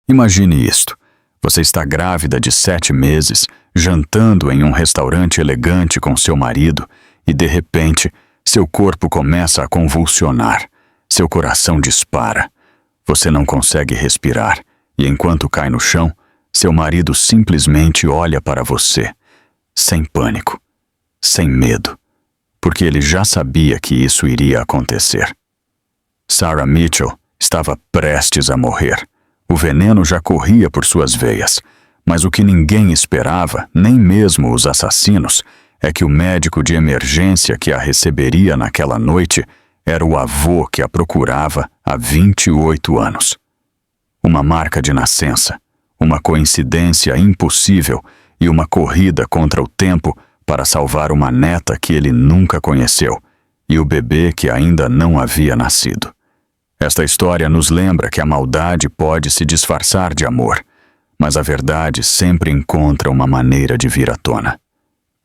Imagine isto. Você está grávida de 7 meses, jantando em um restaurante elegante com seu marido e, de repente, seu corpo começa a convulsionar. Seu coração dispara. Você não consegue respirar e, enquanto cai no chão, seu marido simplesmente olha para você, sem pânico, sem medo, porque ele já sabia que isso iria acontecer. Sarah Mitchell estava prestes a morrer. O veneno já corria por suas veias, mas o que ninguém esperava, nem mesmo os assassinos, é que o médico de emergência que a receberia naquela noite era o avô que a procurava há 28 anos. Uma marca de nascença, uma coincidência impossível e uma corrida contra o tempo para salvar uma neta que ele nunca conheceu e o bebê que ainda não havia nascido. Esta história nos lembra que a maldade pode se disfarçar de amor, mas a verdade sempre encontra uma maneira de vir à tona.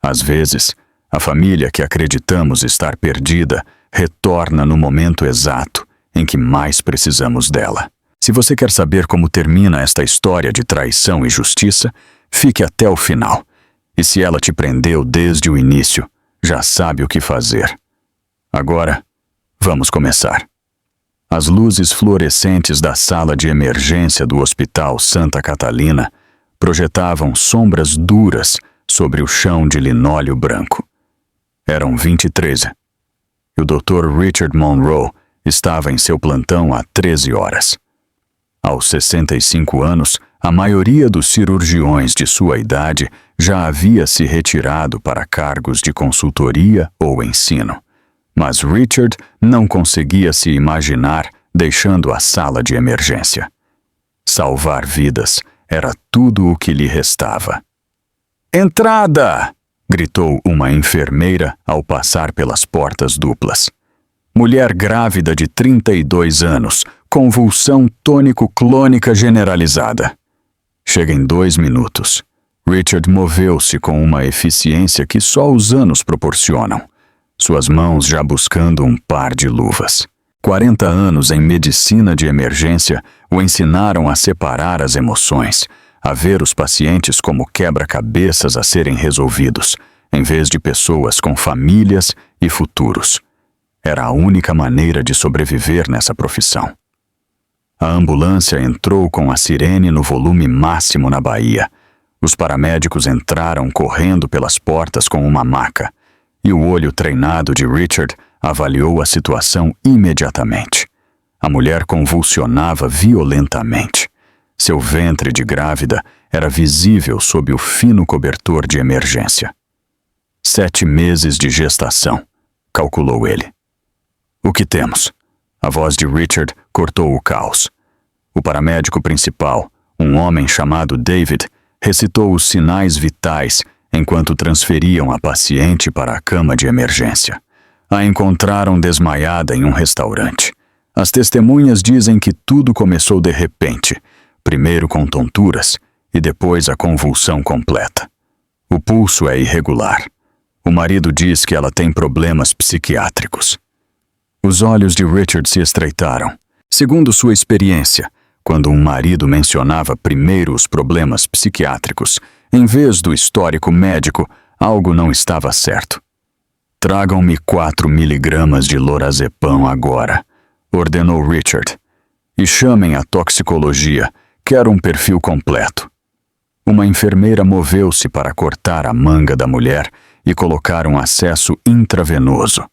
Às vezes, a família que acreditamos estar perdida retorna no momento exato em que mais precisamos dela. Se você quer saber como termina esta história de traição e justiça, fique até o final. E se ela te prendeu desde o início, já sabe o que fazer. Agora, vamos começar. As luzes fluorescentes da sala de emergência do Hospital Santa Catalina projetavam sombras duras sobre o chão de linóleo branco. Eram 23. E o Dr. Richard Monroe estava em seu plantão há 13 horas. Aos 65 anos, a maioria dos cirurgiões de sua idade já havia se retirado para cargos de consultoria ou ensino. Mas Richard não conseguia se imaginar deixando a sala de emergência. Salvar vidas era tudo o que lhe restava. "Entrada!" gritou uma enfermeira ao passar pelas portas duplas. Mulher grávida de 32 anos, convulsão tônico-clônica generalizada. Chega em 2 minutos. Richard moveu-se com uma eficiência que só os anos proporcionam. Suas mãos já buscando um par de luvas. 40 anos em medicina de emergência o ensinaram a separar as emoções, a ver os pacientes como quebra-cabeças a serem resolvidos, em vez de pessoas com famílias e futuros. Era a única maneira de sobreviver nessa profissão. A ambulância entrou com a sirene no volume máximo na Bahia. Os paramédicos entraram correndo pelas portas com uma maca, e o olho treinado de Richard avaliou a situação imediatamente. A mulher convulsionava violentamente. Seu ventre de grávida era visível sob o fino cobertor de emergência. 7 meses de gestação, calculou ele. "O que temos?" A voz de Richard cortou o caos. O paramédico principal, um homem chamado David, recitou os sinais vitais enquanto transferiam a paciente para a cama de emergência. A encontraram desmaiada em um restaurante. As testemunhas dizem que tudo começou de repente, primeiro com tonturas e depois a convulsão completa. O pulso é irregular. O marido diz que ela tem problemas psiquiátricos. Os olhos de Richard se estreitaram. Segundo sua experiência, quando um marido mencionava primeiro os problemas psiquiátricos, em vez do histórico médico, algo não estava certo. "Tragam-me 4 miligramas de lorazepam agora", ordenou Richard. "E chamem a toxicologia, quero um perfil completo." Uma enfermeira moveu-se para cortar a manga da mulher e colocar um acesso intravenoso.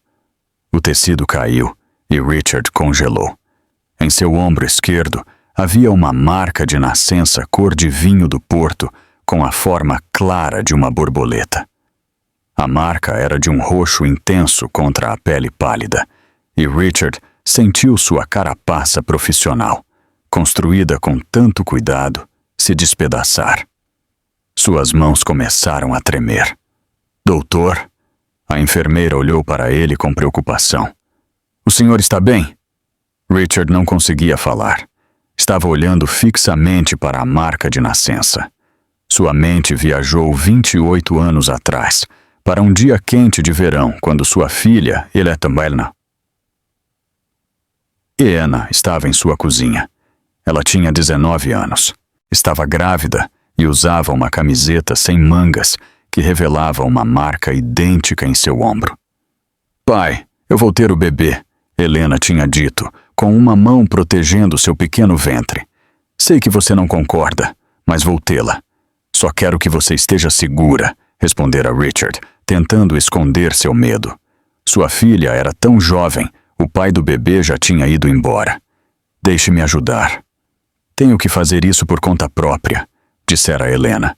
O tecido caiu e Richard congelou. Em seu ombro esquerdo havia uma marca de nascença cor de vinho do Porto, com a forma clara de uma borboleta. A marca era de um roxo intenso contra a pele pálida, e Richard sentiu sua carapaça profissional, construída com tanto cuidado, se despedaçar. Suas mãos começaram a tremer. "Doutor?" A enfermeira olhou para ele com preocupação. "O senhor está bem?" Richard não conseguia falar. Estava olhando fixamente para a marca de nascença. Sua mente viajou 28 anos atrás, para um dia quente de verão, quando sua filha, Elena, estava em sua cozinha. Ela tinha 19 anos. Estava grávida e usava uma camiseta sem mangas que revelava uma marca idêntica em seu ombro. Pai, eu vou ter o bebê, Helena tinha dito, com uma mão protegendo seu pequeno ventre. Sei que você não concorda, mas vou tê-la. Só quero que você esteja segura, respondera Richard, tentando esconder seu medo. Sua filha era tão jovem, o pai do bebê já tinha ido embora. Deixe-me ajudar. Tenho que fazer isso por conta própria, dissera Helena.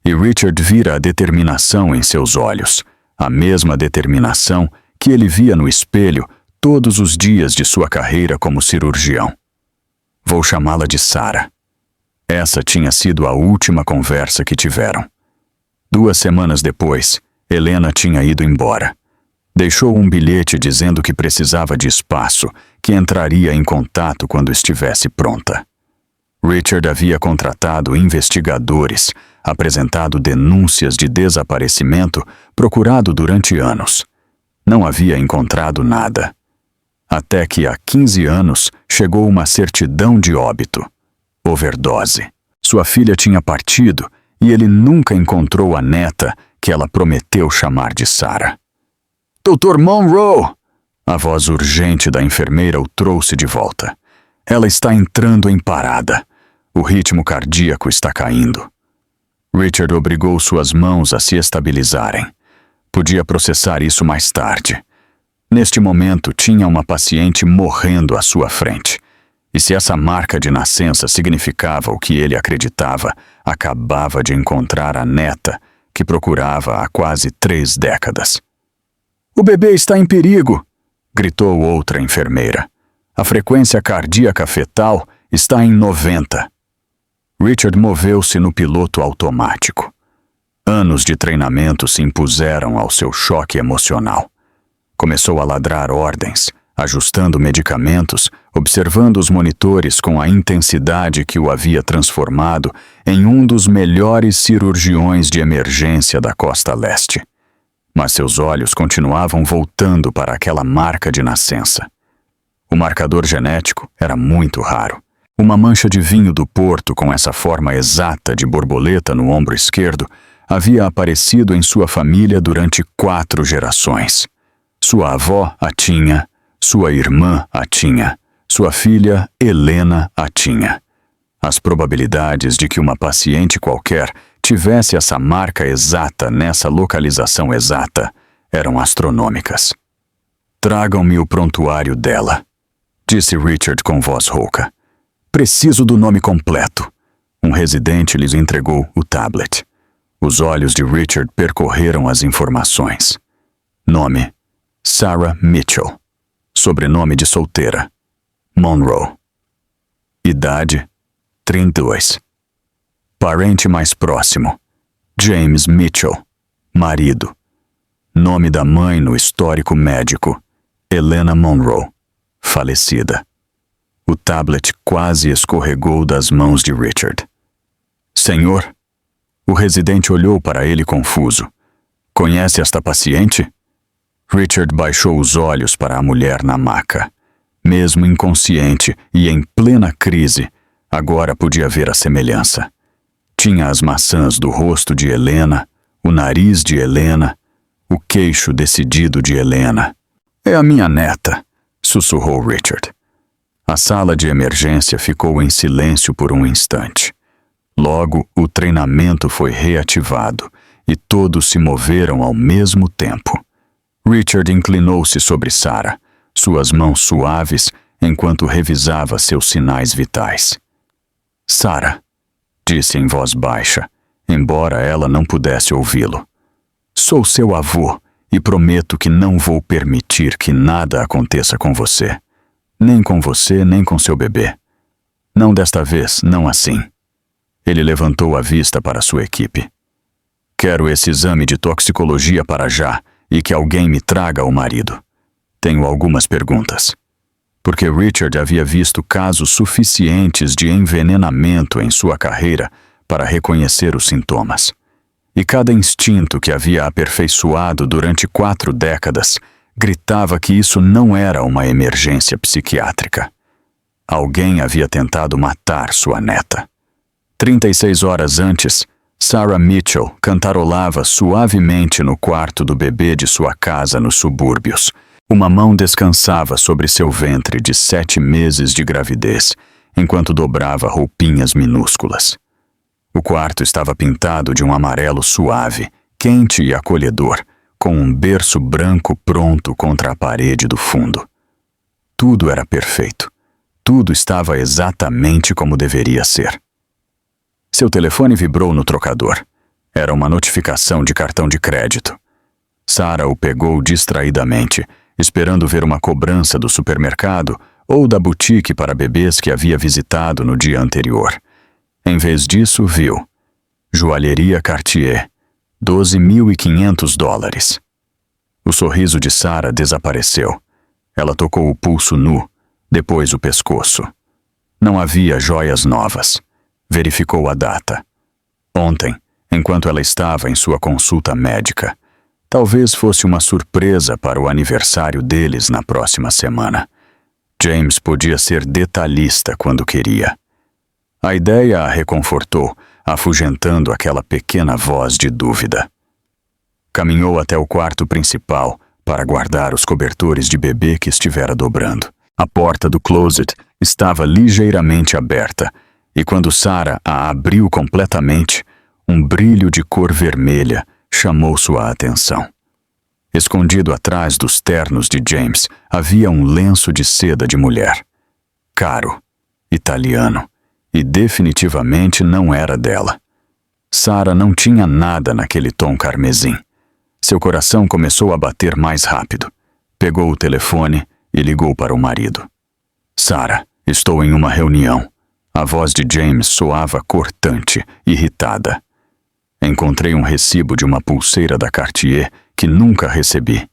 E Richard vira a determinação em seus olhos, a mesma determinação que ele via no espelho todos os dias de sua carreira como cirurgião. Vou chamá-la de Sarah. Essa tinha sido a última conversa que tiveram. 2 semanas depois, Helena tinha ido embora. Deixou um bilhete dizendo que precisava de espaço, que entraria em contato quando estivesse pronta. Richard havia contratado investigadores, apresentado denúncias de desaparecimento, procurado durante anos. Não havia encontrado nada. Até que há 15 anos chegou uma certidão de óbito. Overdose. Sua filha tinha partido e ele nunca encontrou a neta que ela prometeu chamar de Sarah. Dr. Monroe! A voz urgente da enfermeira o trouxe de volta. Ela está entrando em parada. O ritmo cardíaco está caindo. Richard obrigou suas mãos a se estabilizarem. Podia processar isso mais tarde. Neste momento, tinha uma paciente morrendo à sua frente. E se essa marca de nascença significava o que ele acreditava, acabava de encontrar a neta que procurava há quase 3 décadas. O bebê está em perigo, gritou outra enfermeira. A frequência cardíaca fetal está em 90. Richard moveu-se no piloto automático. Anos de treinamento se impuseram ao seu choque emocional. Começou a ladrar ordens, ajustando medicamentos, observando os monitores com a intensidade que o havia transformado em um dos melhores cirurgiões de emergência da costa leste. Mas seus olhos continuavam voltando para aquela marca de nascença. O marcador genético era muito raro. Uma mancha de vinho do Porto com essa forma exata de borboleta no ombro esquerdo havia aparecido em sua família durante 4 gerações. Sua avó a tinha, sua irmã a tinha, sua filha Helena a tinha. As probabilidades de que uma paciente qualquer tivesse essa marca exata nessa localização exata eram astronômicas. Tragam-me o prontuário dela, disse Richard com voz rouca. Preciso do nome completo. Um residente lhes entregou o tablet. Os olhos de Richard percorreram as informações. Nome: Sarah Mitchell. Sobrenome de solteira: Monroe. Idade: 32. Parente mais próximo: James Mitchell. Marido. Nome da mãe no histórico médico: Helena Monroe. Falecida. O tablet quase escorregou das mãos de Richard. Senhor? O residente olhou para ele confuso. Conhece esta paciente? Richard baixou os olhos para a mulher na maca. Mesmo inconsciente e em plena crise, agora podia ver a semelhança. Tinha as maçãs do rosto de Helena, o nariz de Helena, o queixo decidido de Helena. É a minha neta, sussurrou Richard. A sala de emergência ficou em silêncio por um instante. Logo, o treinamento foi reativado e todos se moveram ao mesmo tempo. Richard inclinou-se sobre Sarah, suas mãos suaves enquanto revisava seus sinais vitais. Sarah, disse em voz baixa, embora ela não pudesse ouvi-lo. Sou seu avô e prometo que não vou permitir que nada aconteça com você. Nem com você, nem com seu bebê. Não desta vez, não assim. Ele levantou a vista para sua equipe. Quero esse exame de toxicologia para já e que alguém me traga o marido. Tenho algumas perguntas. Porque Richard havia visto casos suficientes de envenenamento em sua carreira para reconhecer os sintomas. E cada instinto que havia aperfeiçoado durante 4 décadas gritava que isso não era uma emergência psiquiátrica. Alguém havia tentado matar sua neta. 36 horas antes, Sarah Mitchell cantarolava suavemente no quarto do bebê de sua casa nos subúrbios. Uma mão descansava sobre seu ventre de 7 meses de gravidez, enquanto dobrava roupinhas minúsculas. O quarto estava pintado de um amarelo suave, quente e acolhedor, com um berço branco pronto contra a parede do fundo. Tudo era perfeito. Tudo estava exatamente como deveria ser. Seu telefone vibrou no trocador. Era uma notificação de cartão de crédito. Sarah o pegou distraidamente, esperando ver uma cobrança do supermercado ou da boutique para bebês que havia visitado no dia anterior. Em vez disso, viu: Joalheria Cartier, $12.500. O sorriso de Sarah desapareceu. Ela tocou o pulso nu, depois o pescoço. Não havia joias novas. Verificou a data. Ontem, enquanto ela estava em sua consulta médica. Talvez fosse uma surpresa para o aniversário deles na próxima semana. James podia ser detalhista quando queria. A ideia a reconfortou, afugentando aquela pequena voz de dúvida. Caminhou até o quarto principal para guardar os cobertores de bebê que estivera dobrando. A porta do closet estava ligeiramente aberta, e quando Sarah a abriu completamente, um brilho de cor vermelha chamou sua atenção. Escondido atrás dos ternos de James havia um lenço de seda de mulher. Caro, italiano, e definitivamente não era dela. Sarah não tinha nada naquele tom carmesim. Seu coração começou a bater mais rápido. Pegou o telefone e ligou para o marido. Sarah, estou em uma reunião. A voz de James soava cortante, irritada. Encontrei um recibo de uma pulseira da Cartier que nunca recebi,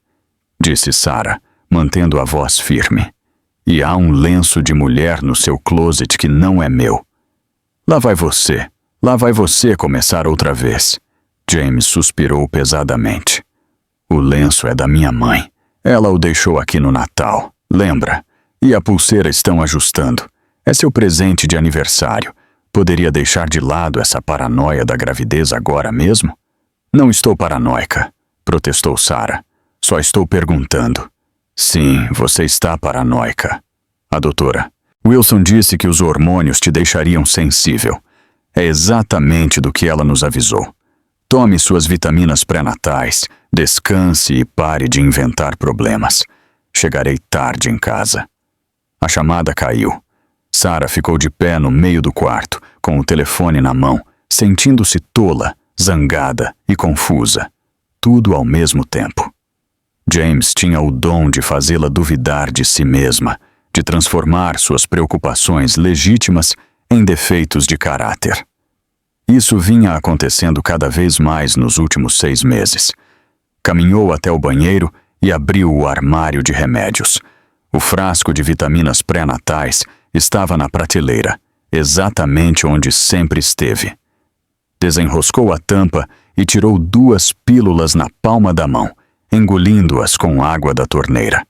disse Sarah, mantendo a voz firme. E há um lenço de mulher no seu closet que não é meu. Lá vai você começar outra vez. James suspirou pesadamente. O lenço é da minha mãe. Ela o deixou aqui no Natal, lembra? E a pulseira estão ajustando. É seu presente de aniversário. Poderia deixar de lado essa paranoia da gravidez agora mesmo? Não estou paranoica, protestou Sarah. Só estou perguntando. Sim, você está paranoica. A doutora. Wilson disse que os hormônios te deixariam sensível. É exatamente do que ela nos avisou. Tome suas vitaminas pré-natais, descanse e pare de inventar problemas. Chegarei tarde em casa. A chamada caiu. Sarah ficou de pé no meio do quarto, com o telefone na mão, sentindo-se tola, zangada e confusa. Tudo ao mesmo tempo. James tinha o dom de fazê-la duvidar de si mesma, de transformar suas preocupações legítimas em defeitos de caráter. Isso vinha acontecendo cada vez mais nos últimos 6 meses. Caminhou até o banheiro e abriu o armário de remédios. O frasco de vitaminas pré-natais estava na prateleira, exatamente onde sempre esteve. Desenroscou a tampa e tirou 2 pílulas na palma da mão, engolindo-as com água da torneira.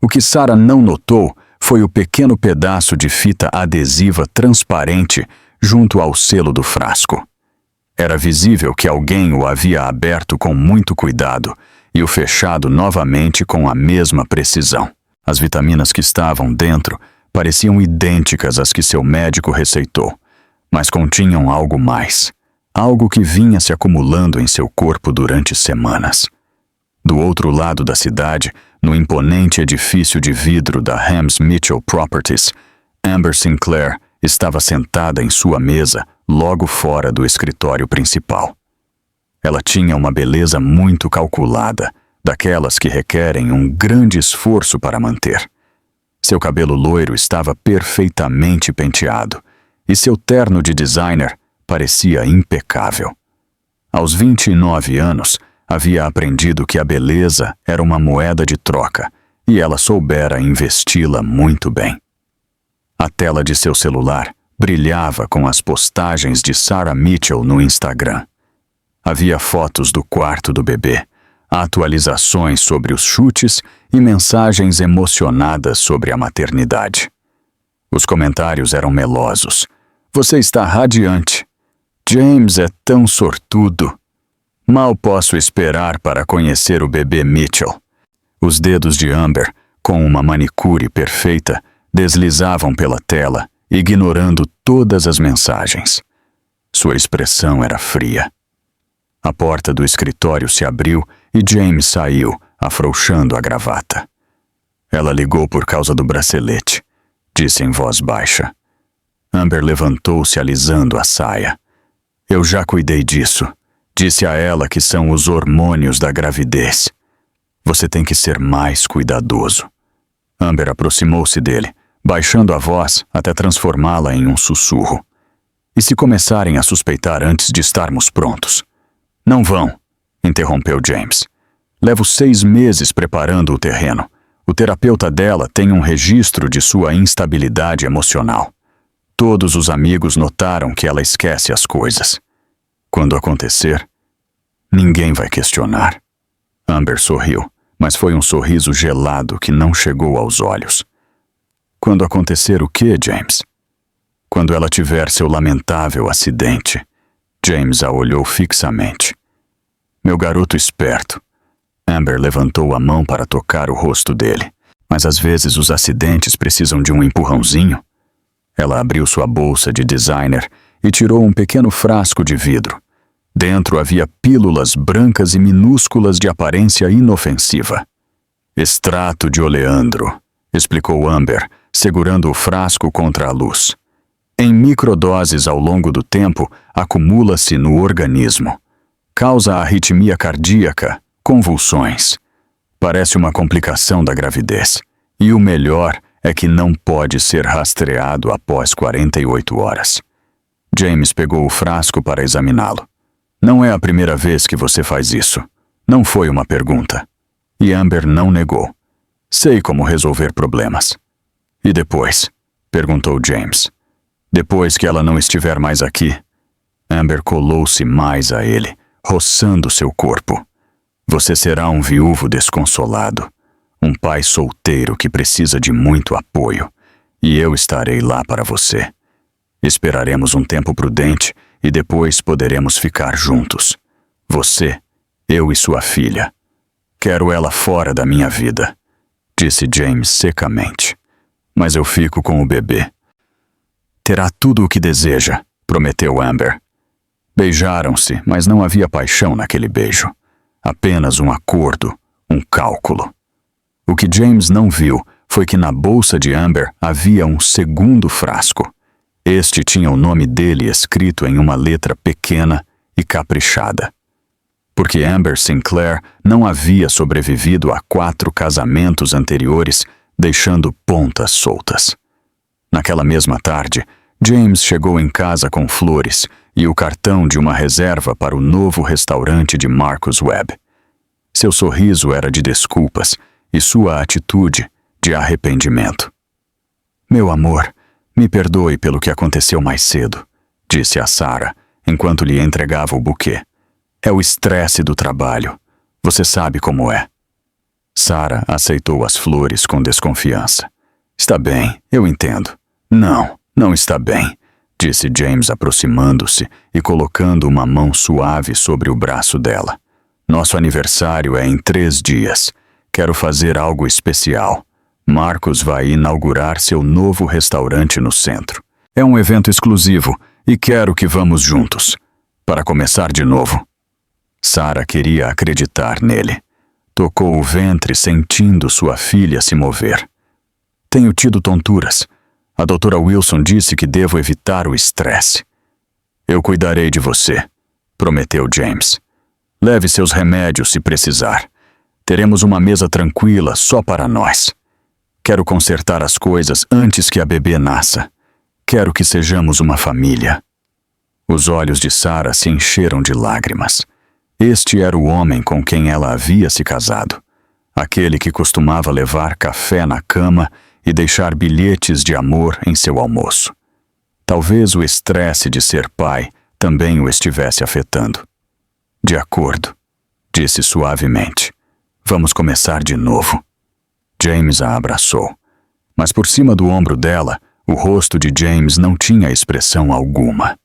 O que Sarah não notou foi o pequeno pedaço de fita adesiva transparente junto ao selo do frasco. Era visível que alguém o havia aberto com muito cuidado e o fechado novamente com a mesma precisão. As vitaminas que estavam dentro pareciam idênticas às que seu médico receitou, mas continham algo mais, algo que vinha se acumulando em seu corpo durante semanas. Do outro lado da cidade, no imponente edifício de vidro da Hams Mitchell Properties, Amber Sinclair estava sentada em sua mesa, logo fora do escritório principal. Ela tinha uma beleza muito calculada, daquelas que requerem um grande esforço para manter. Seu cabelo loiro estava perfeitamente penteado, e seu terno de designer parecia impecável. Aos 29 anos, havia aprendido que a beleza era uma moeda de troca, e ela soubera investi-la muito bem. A tela de seu celular brilhava com as postagens de Sarah Mitchell no Instagram. Havia fotos do quarto do bebê, atualizações sobre os chutes e mensagens emocionadas sobre a maternidade. Os comentários eram melosos. Você está radiante. James é tão sortudo. Mal posso esperar para conhecer o bebê Mitchell. Os dedos de Amber, com uma manicure perfeita, deslizavam pela tela, ignorando todas as mensagens. Sua expressão era fria. A porta do escritório se abriu e James saiu, afrouxando a gravata. Ela ligou por causa do bracelete, disse em voz baixa. Amber levantou-se alisando a saia. Eu já cuidei disso. Disse a ela que são os hormônios da gravidez. Você tem que ser mais cuidadoso. Amber aproximou-se dele, baixando a voz até transformá-la em um sussurro. E se começarem a suspeitar antes de estarmos prontos? Não vão, interrompeu James. Levo 6 meses preparando o terreno. O terapeuta dela tem um registro de sua instabilidade emocional. Todos os amigos notaram que ela esquece as coisas. Quando acontecer, ninguém vai questionar. Amber sorriu, mas foi um sorriso gelado que não chegou aos olhos. Quando acontecer o quê, James? Quando ela tiver seu lamentável acidente. James a olhou fixamente. Meu garoto esperto. Amber levantou a mão para tocar o rosto dele. Mas às vezes os acidentes precisam de um empurrãozinho. Ela abriu sua bolsa de designer e tirou um pequeno frasco de vidro. Dentro havia pílulas brancas e minúsculas de aparência inofensiva. Extrato de oleandro, explicou Amber, segurando o frasco contra a luz. Em microdoses ao longo do tempo, acumula-se no organismo. Causa arritmia cardíaca, convulsões. Parece uma complicação da gravidez. E o melhor é que não pode ser rastreado após 48 horas. James pegou o frasco para examiná-lo. Não é a primeira vez que você faz isso. Não foi uma pergunta. E Amber não negou. Sei como resolver problemas. E depois? Perguntou James. Depois que ela não estiver mais aqui. Amber colou-se mais a ele, roçando seu corpo. Você será um viúvo desconsolado. Um pai solteiro que precisa de muito apoio. E eu estarei lá para você. Esperaremos um tempo prudente e depois poderemos ficar juntos. Você, eu e sua filha. Quero ela fora da minha vida, disse James secamente. Mas eu fico com o bebê. Terá tudo o que deseja, prometeu Amber. Beijaram-se, mas não havia paixão naquele beijo. Apenas um acordo, um cálculo. O que James não viu foi que na bolsa de Amber havia um segundo frasco. Este tinha o nome dele escrito em uma letra pequena e caprichada. Porque Amber Sinclair não havia sobrevivido a 4 casamentos anteriores, deixando pontas soltas. Naquela mesma tarde, James chegou em casa com flores e o cartão de uma reserva para o novo restaurante de Marcus Webb. Seu sorriso era de desculpas e sua atitude de arrependimento. Meu amor, me perdoe pelo que aconteceu mais cedo, disse a Sarah, enquanto lhe entregava o buquê. É o estresse do trabalho. Você sabe como é. Sarah aceitou as flores com desconfiança. Está bem, eu entendo. Não está bem, disse James aproximando-se e colocando uma mão suave sobre o braço dela. Nosso aniversário é em 3 dias. Quero fazer algo especial. Marcus vai inaugurar seu novo restaurante no centro. É um evento exclusivo e quero que vamos juntos. Para começar de novo. Sarah queria acreditar nele. Tocou o ventre sentindo sua filha se mover. Tenho tido tonturas. A doutora Wilson disse que devo evitar o estresse. Eu cuidarei de você, prometeu James. Leve seus remédios se precisar. Teremos uma mesa tranquila só para nós. Quero consertar as coisas antes que a bebê nasça. Quero que sejamos uma família. Os olhos de Sarah se encheram de lágrimas. Este era o homem com quem ela havia se casado. Aquele que costumava levar café na cama e deixar bilhetes de amor em seu almoço. Talvez o estresse de ser pai também o estivesse afetando. De acordo, disse suavemente. Vamos começar de novo. James a abraçou. Mas por cima do ombro dela, O rosto de James não tinha expressão alguma.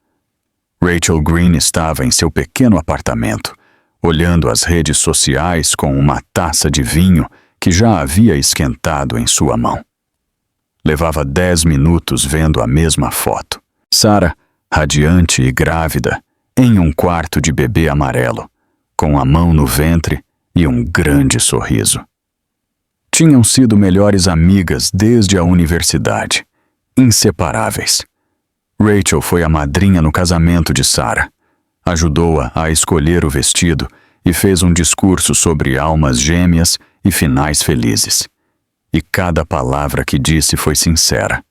Rachel Green estava em seu pequeno apartamento, olhando as redes sociais com uma taça de vinho que já havia esquentado em sua mão. Levava 10 minutos vendo a mesma foto. Sarah, radiante e grávida, em um quarto de bebê amarelo, com a mão no ventre e um grande sorriso. Tinham sido melhores amigas desde a universidade, inseparáveis. Rachel foi a madrinha no casamento de Sarah, ajudou-a a escolher o vestido e fez um discurso sobre almas gêmeas e finais felizes. E cada palavra que disse foi sincera.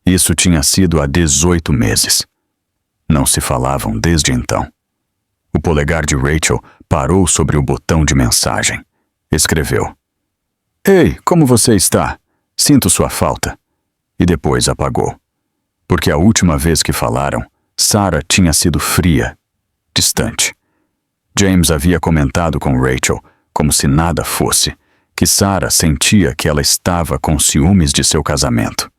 Isso tinha sido há 18 meses. Não se falavam desde então. O polegar de Rachel parou sobre o botão de mensagem. Escreveu: "Ei, como você está? Sinto sua falta." E depois apagou. Porque a última vez que falaram, Sarah tinha sido fria, distante. James havia comentado com Rachel, como se nada fosse, que Sarah sentia que ela estava com ciúmes de seu casamento.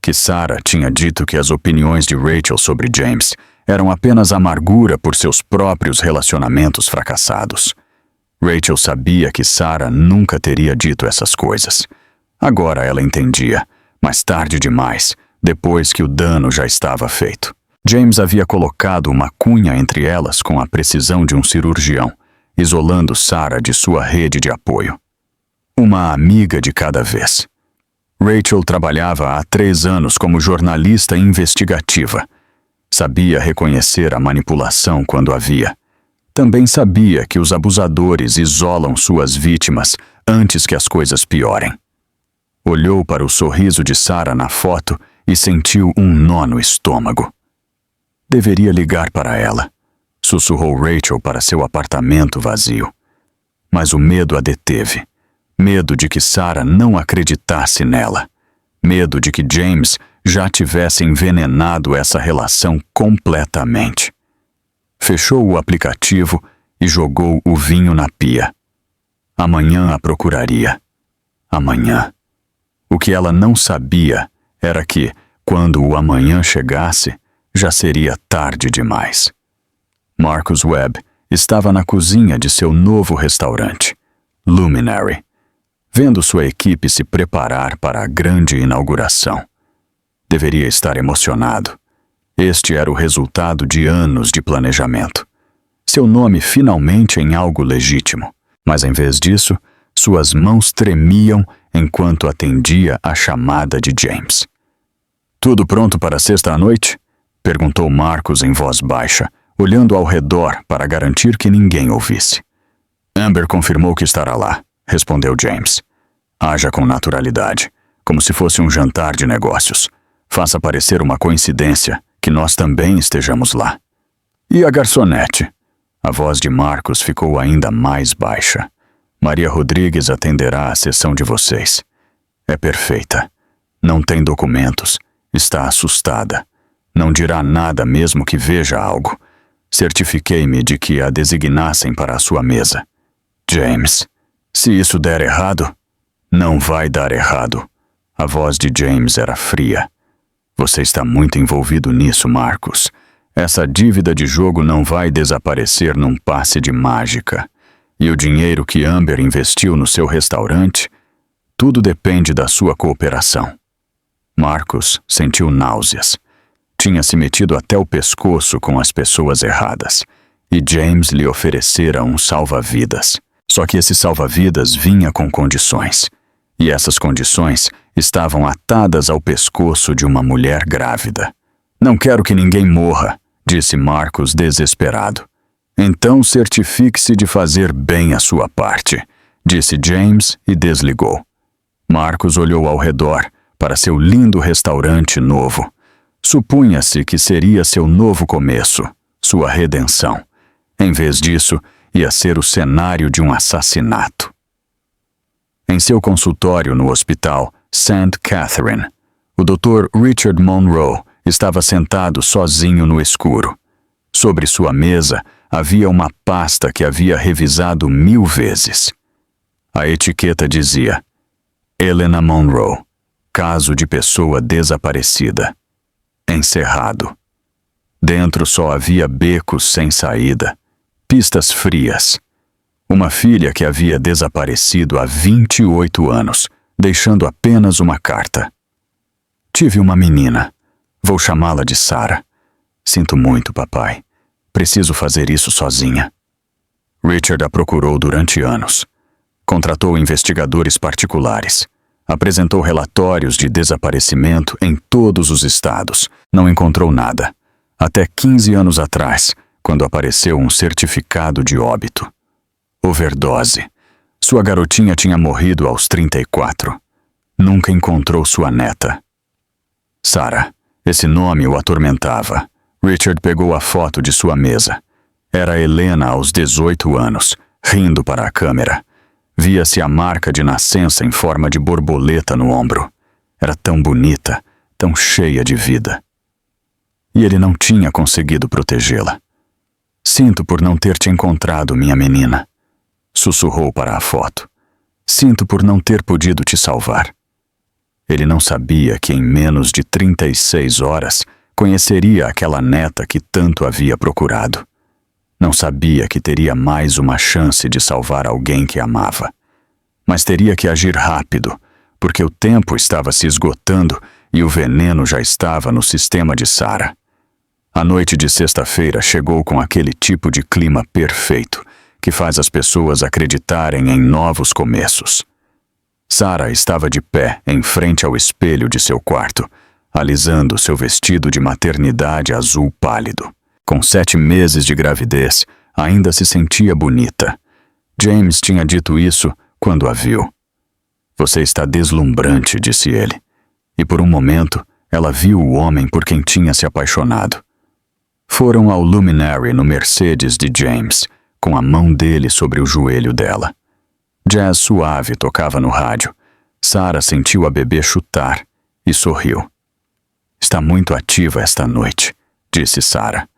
Que Sarah tinha dito que as opiniões de Rachel sobre James eram apenas amargura por seus próprios relacionamentos fracassados. Rachel sabia que Sarah nunca teria dito essas coisas. Agora ela entendia, mas tarde demais, depois que o dano já estava feito. James havia colocado uma cunha entre elas com a precisão de um cirurgião, isolando Sarah de sua rede de apoio. Uma amiga de cada vez. Rachel trabalhava há 3 anos como jornalista investigativa. Sabia reconhecer a manipulação quando havia. Também sabia que os abusadores isolam suas vítimas antes que as coisas piorem. Olhou para o sorriso de Sarah na foto e sentiu um nó no estômago. Deveria ligar para ela, sussurrou Rachel para seu apartamento vazio. Mas o medo a deteve. Medo de que Sarah não acreditasse nela. Medo de que James já tivesse envenenado essa relação completamente. Fechou o aplicativo e jogou o vinho na pia. Amanhã a procuraria. Amanhã. O que ela não sabia era que, quando o amanhã chegasse, já seria tarde demais. Marcus Webb estava na cozinha de seu novo restaurante, Luminary, vendo sua equipe se preparar para a grande inauguração. Deveria estar emocionado. Este era o resultado de anos de planejamento. Seu nome finalmente em algo legítimo. Mas em vez disso, suas mãos tremiam enquanto atendia a chamada de James. "Tudo pronto para sexta à noite?" perguntou Marcus em voz baixa, olhando ao redor para garantir que ninguém ouvisse. "Amber confirmou que estará lá", respondeu James. "Haja com naturalidade, como se fosse um jantar de negócios. Faça parecer uma coincidência que nós também estejamos lá." "E a garçonete?" A voz de Marcus ficou ainda mais baixa. "Maria Rodrigues atenderá a sessão de vocês. É perfeita. Não tem documentos. Está assustada. Não dirá nada mesmo que veja algo. Certifiquei-me de que a designassem para a sua mesa." "James, se isso der errado..." "Não vai dar errado." A voz de James era fria. "Você está muito envolvido nisso, Marcus. Essa dívida de jogo não vai desaparecer num passe de mágica. E o dinheiro que Amber investiu no seu restaurante, tudo depende da sua cooperação." Marcus sentiu náuseas. Tinha se metido até o pescoço com as pessoas erradas, e James lhe oferecera um salva-vidas. Só que esse salva-vidas vinha com condições, e essas condições estavam atadas ao pescoço de uma mulher grávida. "Não quero que ninguém morra", disse Marcus desesperado. "Então certifique-se de fazer bem a sua parte", disse James e desligou. Marcus olhou ao redor para seu lindo restaurante novo. Supunha-se que seria seu novo começo, sua redenção. Em vez disso, ia ser o cenário de um assassinato. Em seu consultório no hospital St. Catherine, o Dr. Richard Monroe estava sentado sozinho no escuro. Sobre sua mesa havia uma pasta que havia revisado 1000 vezes. A etiqueta dizia: Helena Monroe, caso de pessoa desaparecida. Encerrado. Dentro só havia becos sem saída, pistas frias. Uma filha que havia desaparecido há 28 anos, deixando apenas uma carta. Tive uma menina. Vou chamá-la de Sarah. Sinto muito, papai. Preciso fazer isso sozinha. Richard a procurou durante anos. Contratou investigadores particulares. Apresentou relatórios de desaparecimento em todos os estados. Não encontrou nada. Até 15 anos atrás, quando apareceu um certificado de óbito. Overdose. Sua garotinha tinha morrido aos 34. Nunca encontrou sua neta. Sarah. Esse nome o atormentava. Richard pegou a foto de sua mesa. Era Helena aos 18 anos, rindo para a câmera. Via-se a marca de nascença em forma de borboleta no ombro. Era tão bonita, tão cheia de vida. E ele não tinha conseguido protegê-la. Sinto por não ter te encontrado, minha menina. Sussurrou para a foto. Sinto por não ter podido te salvar. Ele não sabia que em menos de 36 horas conheceria aquela neta que tanto havia procurado. Não sabia que teria mais uma chance de salvar alguém que amava. Mas teria que agir rápido, porque o tempo estava se esgotando e o veneno já estava no sistema de Sarah. A noite de sexta-feira chegou com aquele tipo de clima perfeito que faz as pessoas acreditarem em novos começos. Sarah estava de pé em frente ao espelho de seu quarto, alisando seu vestido de maternidade azul pálido. Com 7 meses de gravidez, ainda se sentia bonita. James tinha dito isso quando a viu. Você está deslumbrante, disse ele. E por um momento, ela viu o homem por quem tinha se apaixonado. Foram ao Luminary no Mercedes de James, com a mão dele sobre o joelho dela. Jazz suave tocava no rádio. Sarah sentiu a bebê chutar e sorriu. Está muito ativa esta noite, disse Sarah.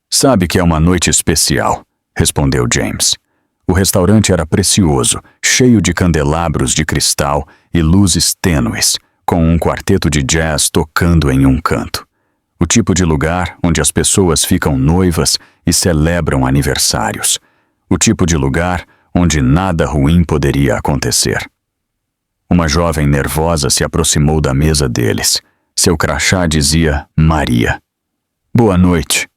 Sabe que é uma noite especial, respondeu James. O restaurante era precioso, cheio de candelabros de cristal e luzes tênues, com um quarteto de jazz tocando em um canto. O tipo de lugar onde as pessoas ficam noivas e celebram aniversários. O tipo de lugar onde nada ruim poderia acontecer. Uma jovem nervosa se aproximou da mesa deles. Seu crachá dizia Maria. Boa noite,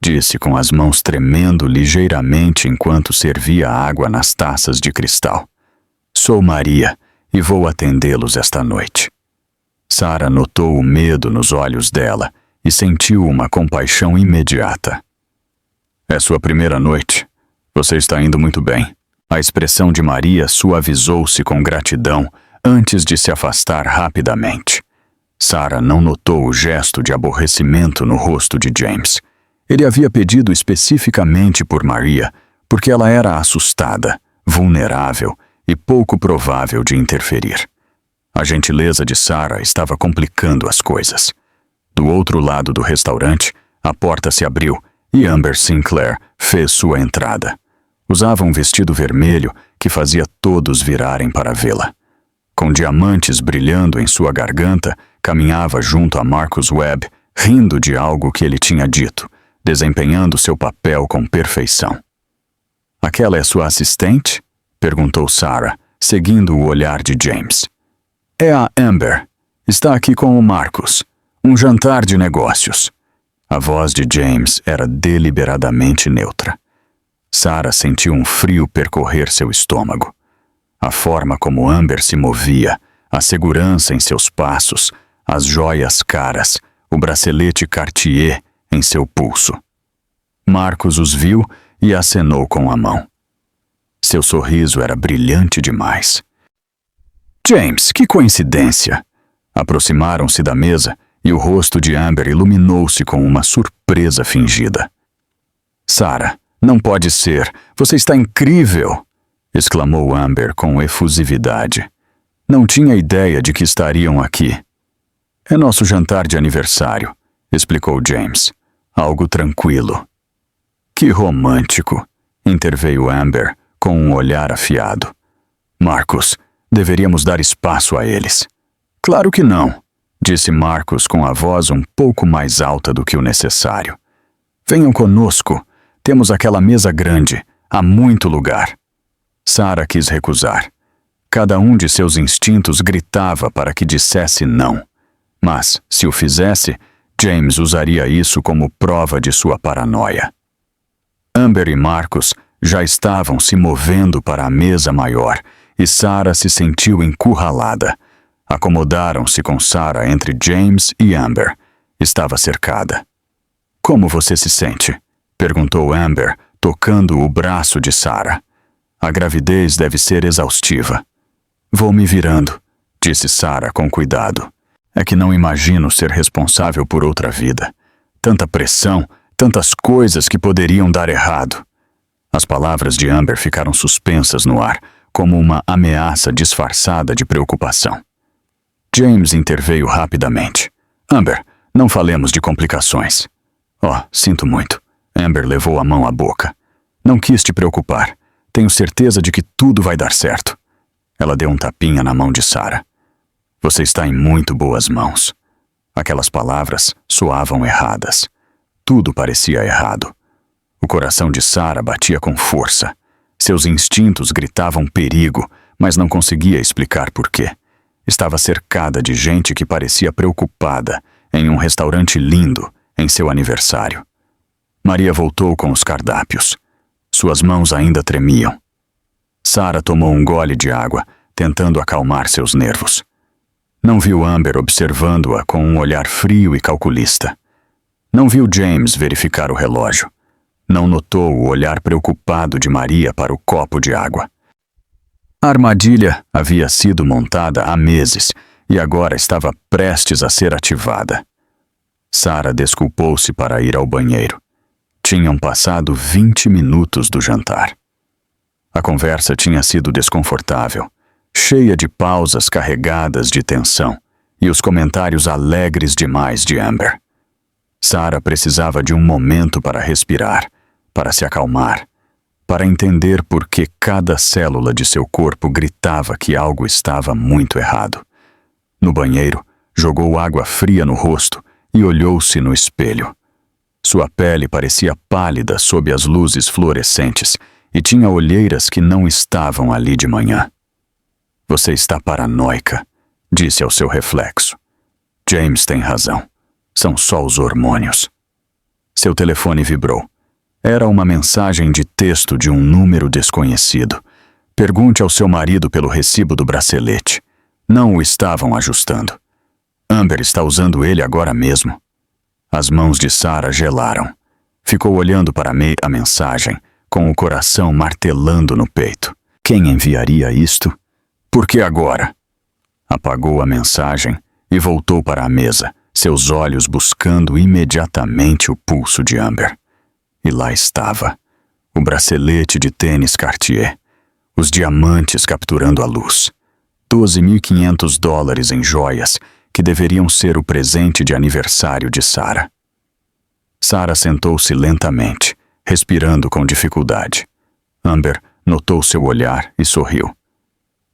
disse com as mãos tremendo ligeiramente enquanto servia água nas taças de cristal. Sou Maria e vou atendê-los esta noite. Sarah notou o medo nos olhos dela e sentiu uma compaixão imediata. É sua primeira noite. Você está indo muito bem. A expressão de Maria suavizou-se com gratidão antes de se afastar rapidamente. Sarah não notou o gesto de aborrecimento no rosto de James. Ele havia pedido especificamente por Maria porque ela era assustada, vulnerável e pouco provável de interferir. A gentileza de Sarah estava complicando as coisas. Do outro lado do restaurante, a porta se abriu e Amber Sinclair fez sua entrada. Usava um vestido vermelho que fazia todos virarem para vê-la. Com diamantes brilhando em sua garganta, caminhava junto a Marcus Webb, rindo de algo que ele tinha dito, desempenhando seu papel com perfeição. Aquela é sua assistente? Perguntou Sarah, seguindo o olhar de James. É a Amber. Está aqui com o Marcus. Um jantar de negócios. A voz de James era deliberadamente neutra. Sarah sentiu um frio percorrer seu estômago. A forma como Amber se movia, a segurança em seus passos, as joias caras, o bracelete Cartier em seu pulso. Marcus os viu e acenou com a mão. Seu sorriso era brilhante demais. James, que coincidência! Aproximaram-se da mesa e o rosto de Amber iluminou-se com uma surpresa fingida. Sarah, não pode ser! Você está incrível! Exclamou Amber com efusividade. Não tinha ideia de que estariam aqui. É nosso jantar de aniversário, explicou James. Algo tranquilo. Que romântico, interveio Amber com um olhar afiado. Marcus, deveríamos dar espaço a eles. Claro que não, disse Marcus com a voz um pouco mais alta do que o necessário. Venham conosco. Temos aquela mesa grande. Há muito lugar. Sarah quis recusar. Cada um de seus instintos gritava para que dissesse não. Mas, se o fizesse, James usaria isso como prova de sua paranoia. Amber e Marcus já estavam se movendo para a mesa maior e Sarah se sentiu encurralada. Acomodaram-se com Sarah entre James e Amber. Estava cercada. Como você se sente? Perguntou Amber, tocando o braço de Sarah. A gravidez deve ser exaustiva. Vou me virando, disse Sarah com cuidado. É que não imagino ser responsável por outra vida. Tanta pressão, tantas coisas que poderiam dar errado. As palavras de Amber ficaram suspensas no ar, como uma ameaça disfarçada de preocupação. James interveio rapidamente. Amber, não falemos de complicações. Sinto muito. Amber levou a mão à boca. Não quis te preocupar. Tenho certeza de que tudo vai dar certo. Ela deu um tapinha na mão de Sarah. Você está em muito boas mãos. Aquelas palavras soavam erradas. Tudo parecia errado. O coração de Sarah batia com força. Seus instintos gritavam perigo, mas não conseguia explicar por quê. Estava cercada de gente que parecia preocupada, em um restaurante lindo, em seu aniversário. Maria voltou com os cardápios. Suas mãos ainda tremiam. Sarah tomou um gole de água, tentando acalmar seus nervos. Não viu Amber observando-a com um olhar frio e calculista. Não viu James verificar o relógio. Não notou o olhar preocupado de Maria para o copo de água. A armadilha havia sido montada há meses e agora estava prestes a ser ativada. Sarah desculpou-se para ir ao banheiro. Tinham passado 20 minutos do jantar. A conversa tinha sido desconfortável, cheia de pausas carregadas de tensão e os comentários alegres demais de Amber. Sarah precisava de um momento para respirar, para se acalmar, para entender por que cada célula de seu corpo gritava que algo estava muito errado. No banheiro, jogou água fria no rosto e olhou-se no espelho. Sua pele parecia pálida sob as luzes fluorescentes e tinha olheiras que não estavam ali de manhã. Você está paranoica, disse ao seu reflexo. James tem razão. São só os hormônios. Seu telefone vibrou. Era uma mensagem de texto de um número desconhecido. Pergunte ao seu marido pelo recibo do bracelete. Não o estavam ajustando. Amber está usando ele agora mesmo. As mãos de Sarah gelaram. Ficou olhando para a mensagem, com o coração martelando no peito. Quem enviaria isto? Por que agora? Apagou a mensagem e voltou para a mesa, seus olhos buscando imediatamente o pulso de Amber. E lá estava, o bracelete de tênis Cartier, os diamantes capturando a luz, $12.500 em joias que deveriam ser o presente de aniversário de Sarah. Sarah sentou-se lentamente, respirando com dificuldade. Amber notou seu olhar e sorriu.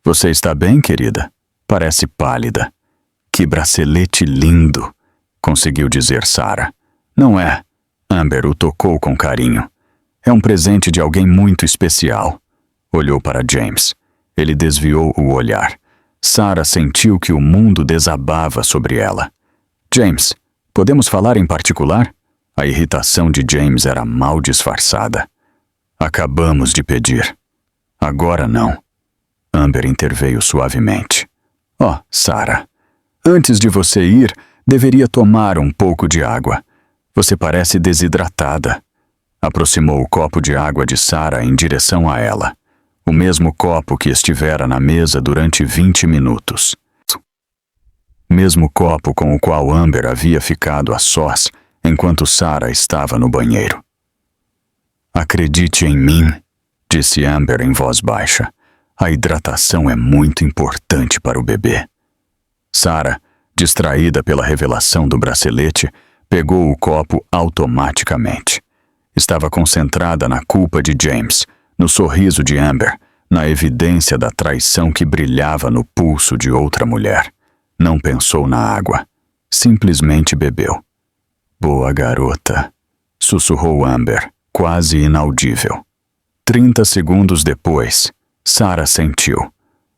Você está bem, querida? Parece pálida. Que bracelete lindo, conseguiu dizer Sarah. Não é? Amber o tocou com carinho. É um presente de alguém muito especial. Olhou para James. Ele desviou o olhar. Sarah sentiu que o mundo desabava sobre ela. James, podemos falar em particular? A irritação de James era mal disfarçada. Acabamos de pedir. Agora não. Amber interveio suavemente. Sarah, antes de você ir, deveria tomar um pouco de água. Você parece desidratada. Aproximou o copo de água de Sarah em direção a ela. O mesmo copo que estivera na mesa durante 20 minutos. Mesmo copo com o qual Amber havia ficado a sós enquanto Sarah estava no banheiro. Acredite em mim, disse Amber em voz baixa. A hidratação é muito importante para o bebê. Sarah, distraída pela revelação do bracelete, pegou o copo automaticamente. Estava concentrada na culpa de James, no sorriso de Amber, na evidência da traição que brilhava no pulso de outra mulher. Não pensou na água. Simplesmente bebeu. Boa garota, sussurrou Amber, quase inaudível. 30 segundos depois, Sarah sentiu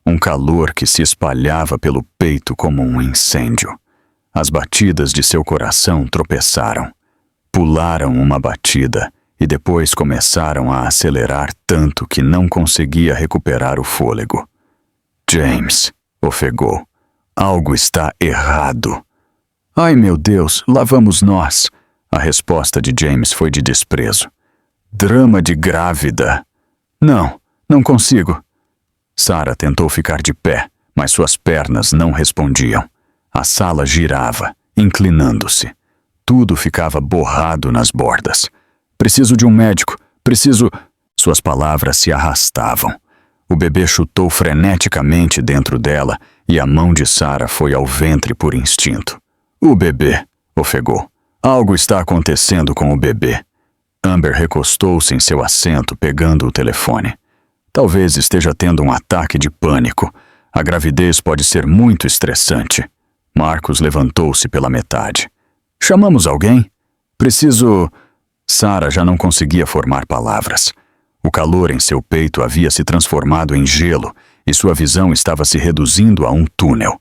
um calor que se espalhava pelo peito como um incêndio. As batidas de seu coração tropeçaram. Pularam uma batida e depois começaram a acelerar tanto que não conseguia recuperar o fôlego. James, ofegou. Algo está errado. Ai, meu Deus, lá vamos nós. A resposta de James foi de desprezo. Drama de grávida. Não consigo. Sarah tentou ficar de pé, mas suas pernas não respondiam. A sala girava, inclinando-se. Tudo ficava borrado nas bordas. Preciso de um médico. Preciso... Suas palavras se arrastavam. O bebê chutou freneticamente dentro dela e a mão de Sarah foi ao ventre por instinto. O bebê, ofegou. Algo está acontecendo com o bebê. Amber recostou-se em seu assento, pegando o telefone. Talvez esteja tendo um ataque de pânico. A gravidez pode ser muito estressante. Marcos levantou-se pela metade. Chamamos alguém? Preciso... Sarah já não conseguia formar palavras. O calor em seu peito havia se transformado em gelo e sua visão estava se reduzindo a um túnel.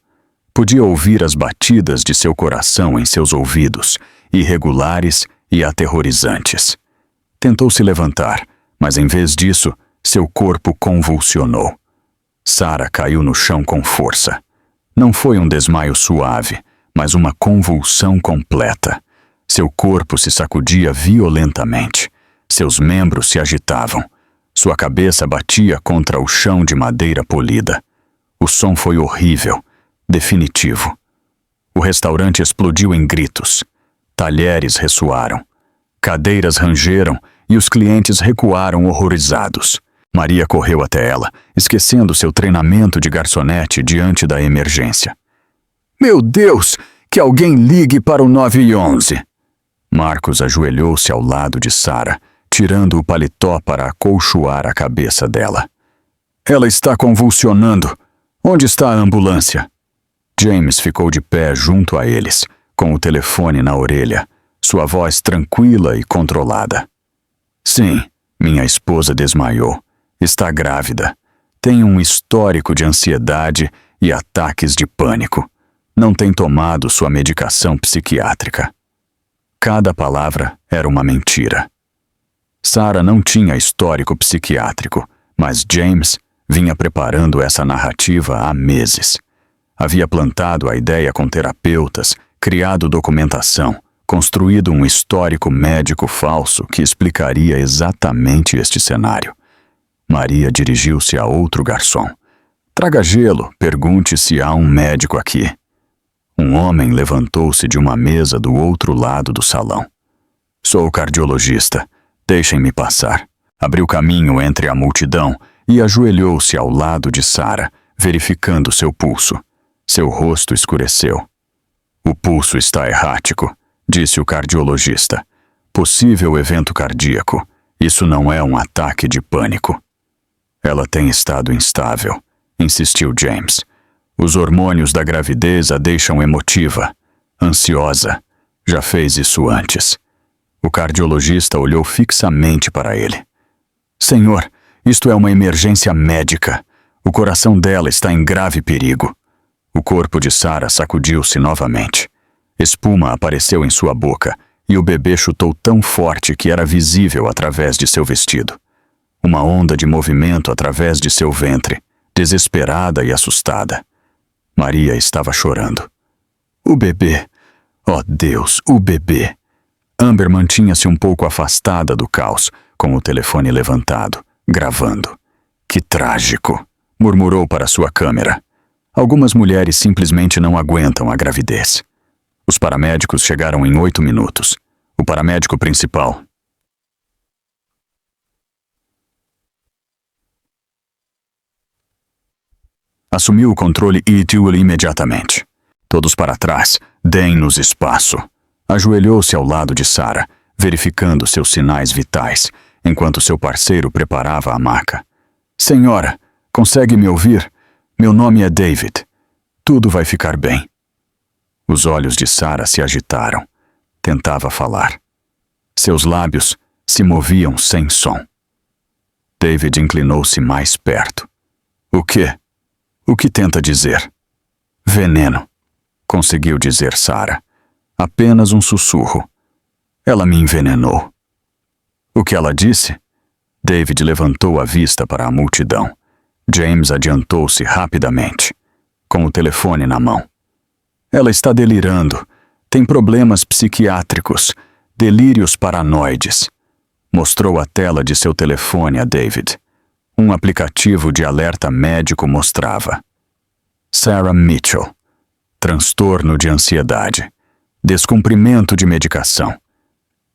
Podia ouvir as batidas de seu coração em seus ouvidos, irregulares e aterrorizantes. Tentou se levantar, mas em vez disso, seu corpo convulsionou. Sarah caiu no chão com força. Não foi um desmaio suave, mas uma convulsão completa. Seu corpo se sacudia violentamente. Seus membros se agitavam. Sua cabeça batia contra o chão de madeira polida. O som foi horrível, definitivo. O restaurante explodiu em gritos. Talheres ressoaram. Cadeiras rangeram e os clientes recuaram horrorizados. Maria correu até ela, esquecendo seu treinamento de garçonete diante da emergência. Meu Deus! Que alguém ligue para o 911! Marcos ajoelhou-se ao lado de Sarah, tirando o paletó para acolchoar a cabeça dela. Ela está convulsionando. Onde está a ambulância? James ficou de pé junto a eles, com o telefone na orelha, sua voz tranquila e controlada. Sim, minha esposa desmaiou. Está grávida. Tem um histórico de ansiedade e ataques de pânico. Não tem tomado sua medicação psiquiátrica. Cada palavra era uma mentira. Sarah não tinha histórico psiquiátrico, mas James vinha preparando essa narrativa há meses. Havia plantado a ideia com terapeutas, criado documentação, construído um histórico médico falso que explicaria exatamente este cenário. Maria dirigiu-se a outro garçom. Traga gelo, pergunte se há um médico aqui. Um homem levantou-se de uma mesa do outro lado do salão. Sou cardiologista. Deixem-me passar. Abriu caminho entre a multidão e ajoelhou-se ao lado de Sarah, verificando seu pulso. Seu rosto escureceu. O pulso está errático, disse o cardiologista. Possível evento cardíaco. Isso não é um ataque de pânico. Ela tem estado instável, insistiu James. Os hormônios da gravidez a deixam emotiva, ansiosa. Já fez isso antes. O cardiologista olhou fixamente para ele. Senhor, isto é uma emergência médica. O coração dela está em grave perigo. O corpo de Sarah sacudiu-se novamente. Espuma apareceu em sua boca e o bebê chutou tão forte que era visível através de seu vestido. Uma onda de movimento através de seu ventre, desesperada e assustada. Maria estava chorando. O bebê! Oh Deus, o bebê! Amber mantinha-se um pouco afastada do caos, com o telefone levantado, gravando. Que trágico! Murmurou para sua câmera. Algumas mulheres simplesmente não aguentam a gravidez. Os paramédicos chegaram em 8 minutos. O paramédico principal... assumiu o controle e iriu-lhe imediatamente. Todos para trás, deem-nos espaço. Ajoelhou-se ao lado de Sarah, verificando seus sinais vitais, enquanto seu parceiro preparava a maca. Senhora, consegue me ouvir? Meu nome é David. Tudo vai ficar bem. Os olhos de Sarah se agitaram. Tentava falar. Seus lábios se moviam sem som. David inclinou-se mais perto. O quê? O que tenta dizer? Veneno, conseguiu dizer Sarah. Apenas um sussurro. Ela me envenenou. O que ela disse? David levantou a vista para a multidão. James adiantou-se rapidamente, com o telefone na mão. Ela está delirando. Tem problemas psiquiátricos, delírios paranoides. Mostrou a tela de seu telefone a David. Um aplicativo de alerta médico mostrava. Sarah Mitchell. Transtorno de ansiedade. Descumprimento de medicação.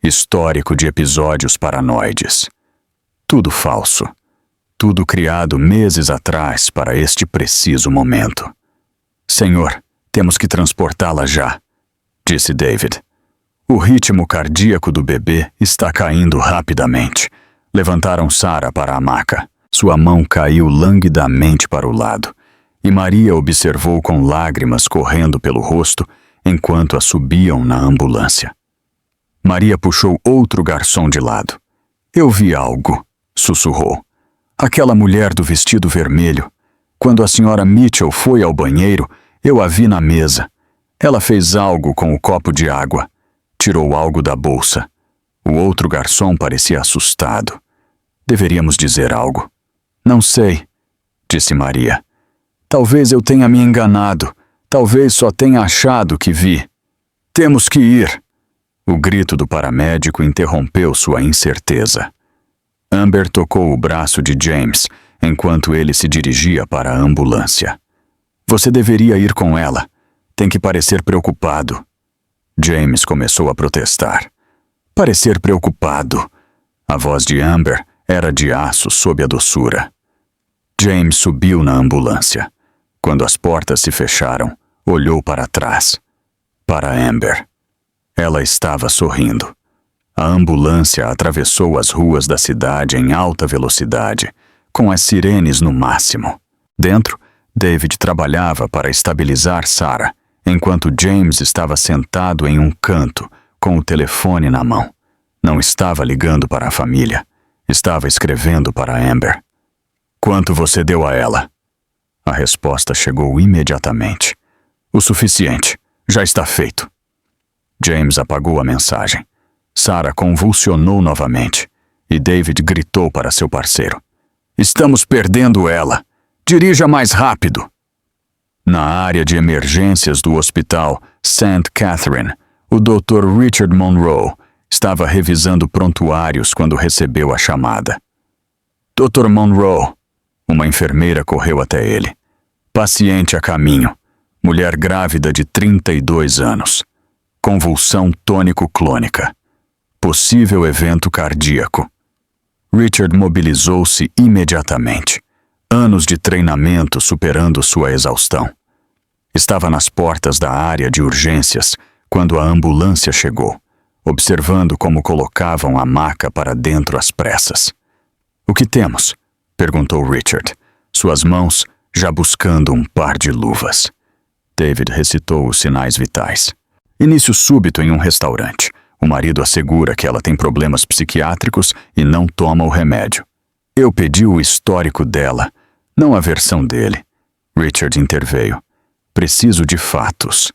Histórico de episódios paranoides. Tudo falso. Tudo criado meses atrás para este preciso momento. Senhor, temos que transportá-la já, disse David. O ritmo cardíaco do bebê está caindo rapidamente. Levantaram Sarah para a maca. Sua mão caiu languidamente para o lado, e Maria observou com lágrimas correndo pelo rosto enquanto a subiam na ambulância. Maria puxou outro garçom de lado. Eu vi algo, sussurrou. Aquela mulher do vestido vermelho. Quando a senhora Mitchell foi ao banheiro, eu a vi na mesa. Ela fez algo com o copo de água. Tirou algo da bolsa. O outro garçom parecia assustado. Deveríamos dizer algo. Não sei, disse Maria. Talvez eu tenha me enganado. Talvez só tenha achado que vi. Temos que ir. O grito do paramédico interrompeu sua incerteza. Amber tocou o braço de James enquanto ele se dirigia para a ambulância. Você deveria ir com ela. Tem que parecer preocupado. James começou a protestar. Parecer preocupado. A voz de Amber era de aço sob a doçura. James subiu na ambulância. Quando as portas se fecharam, olhou para trás. Para Amber. Ela estava sorrindo. A ambulância atravessou as ruas da cidade em alta velocidade, com as sirenes no máximo. Dentro, David trabalhava para estabilizar Sarah, enquanto James estava sentado em um canto, com o telefone na mão. Não estava ligando para a família. Estava escrevendo para Amber. Quanto você deu a ela? A resposta chegou imediatamente. O suficiente. Já está feito. James apagou a mensagem. Sarah convulsionou novamente e David gritou para seu parceiro. Estamos perdendo ela. Dirija mais rápido. Na área de emergências do hospital St. Catherine, o Dr. Richard Monroe estava revisando prontuários quando recebeu a chamada. Dr. Monroe. Uma enfermeira correu até ele. Paciente a caminho. Mulher grávida de 32 anos. Convulsão tônico-clônica. Possível evento cardíaco. Richard mobilizou-se imediatamente. Anos de treinamento superando sua exaustão. Estava nas portas da área de urgências quando a ambulância chegou, observando como colocavam a maca para dentro às pressas. O que temos? Perguntou Richard, suas mãos já buscando um par de luvas. David recitou os sinais vitais. Início súbito em um restaurante. O marido assegura que ela tem problemas psiquiátricos e não toma o remédio. Eu pedi o histórico dela, não a versão dele. Richard interveio. Preciso de fatos.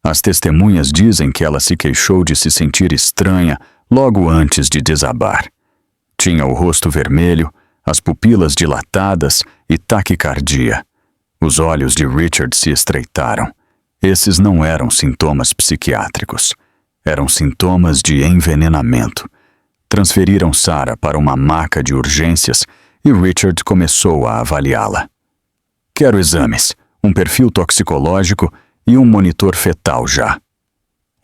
As testemunhas dizem que ela se queixou de se sentir estranha logo antes de desabar. Tinha o rosto vermelho, as pupilas dilatadas e taquicardia. Os olhos de Richard se estreitaram. Esses não eram sintomas psiquiátricos. Eram sintomas de envenenamento. Transferiram Sarah para uma maca de urgências e Richard começou a avaliá-la. Quero exames, um perfil toxicológico e um monitor fetal já.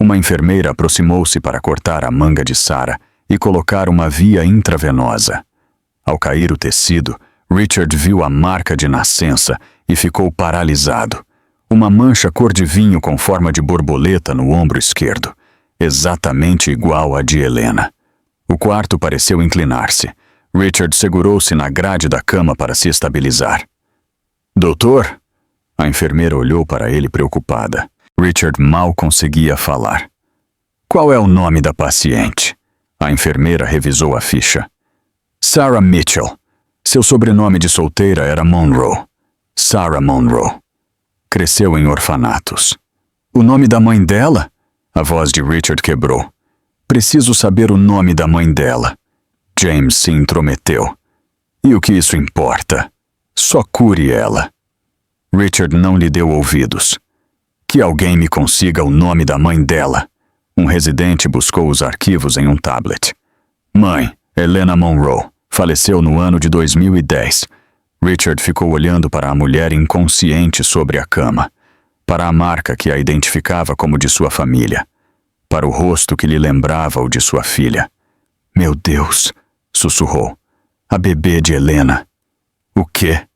Uma enfermeira aproximou-se para cortar a manga de Sarah e colocar uma via intravenosa. Ao cair o tecido, Richard viu a marca de nascença e ficou paralisado. Uma mancha cor de vinho com forma de borboleta no ombro esquerdo, exatamente igual à de Helena. O quarto pareceu inclinar-se. Richard segurou-se na grade da cama para se estabilizar. Doutor? A enfermeira olhou para ele preocupada. Richard mal conseguia falar. Qual é o nome da paciente? A enfermeira revisou a ficha. Sarah Mitchell. Seu sobrenome de solteira era Monroe. Sarah Monroe. Cresceu em orfanatos. O nome da mãe dela? A voz de Richard quebrou. Preciso saber o nome da mãe dela. James se intrometeu. E o que isso importa? Só cure ela. Richard não lhe deu ouvidos. Que alguém me consiga o nome da mãe dela. Um residente buscou os arquivos em um tablet. Mãe, Helena Monroe, faleceu no ano de 2010. Richard ficou olhando para a mulher inconsciente sobre a cama, para a marca que a identificava como de sua família, para o rosto que lhe lembrava o de sua filha. Meu Deus, sussurrou. A bebê de Helena. O quê?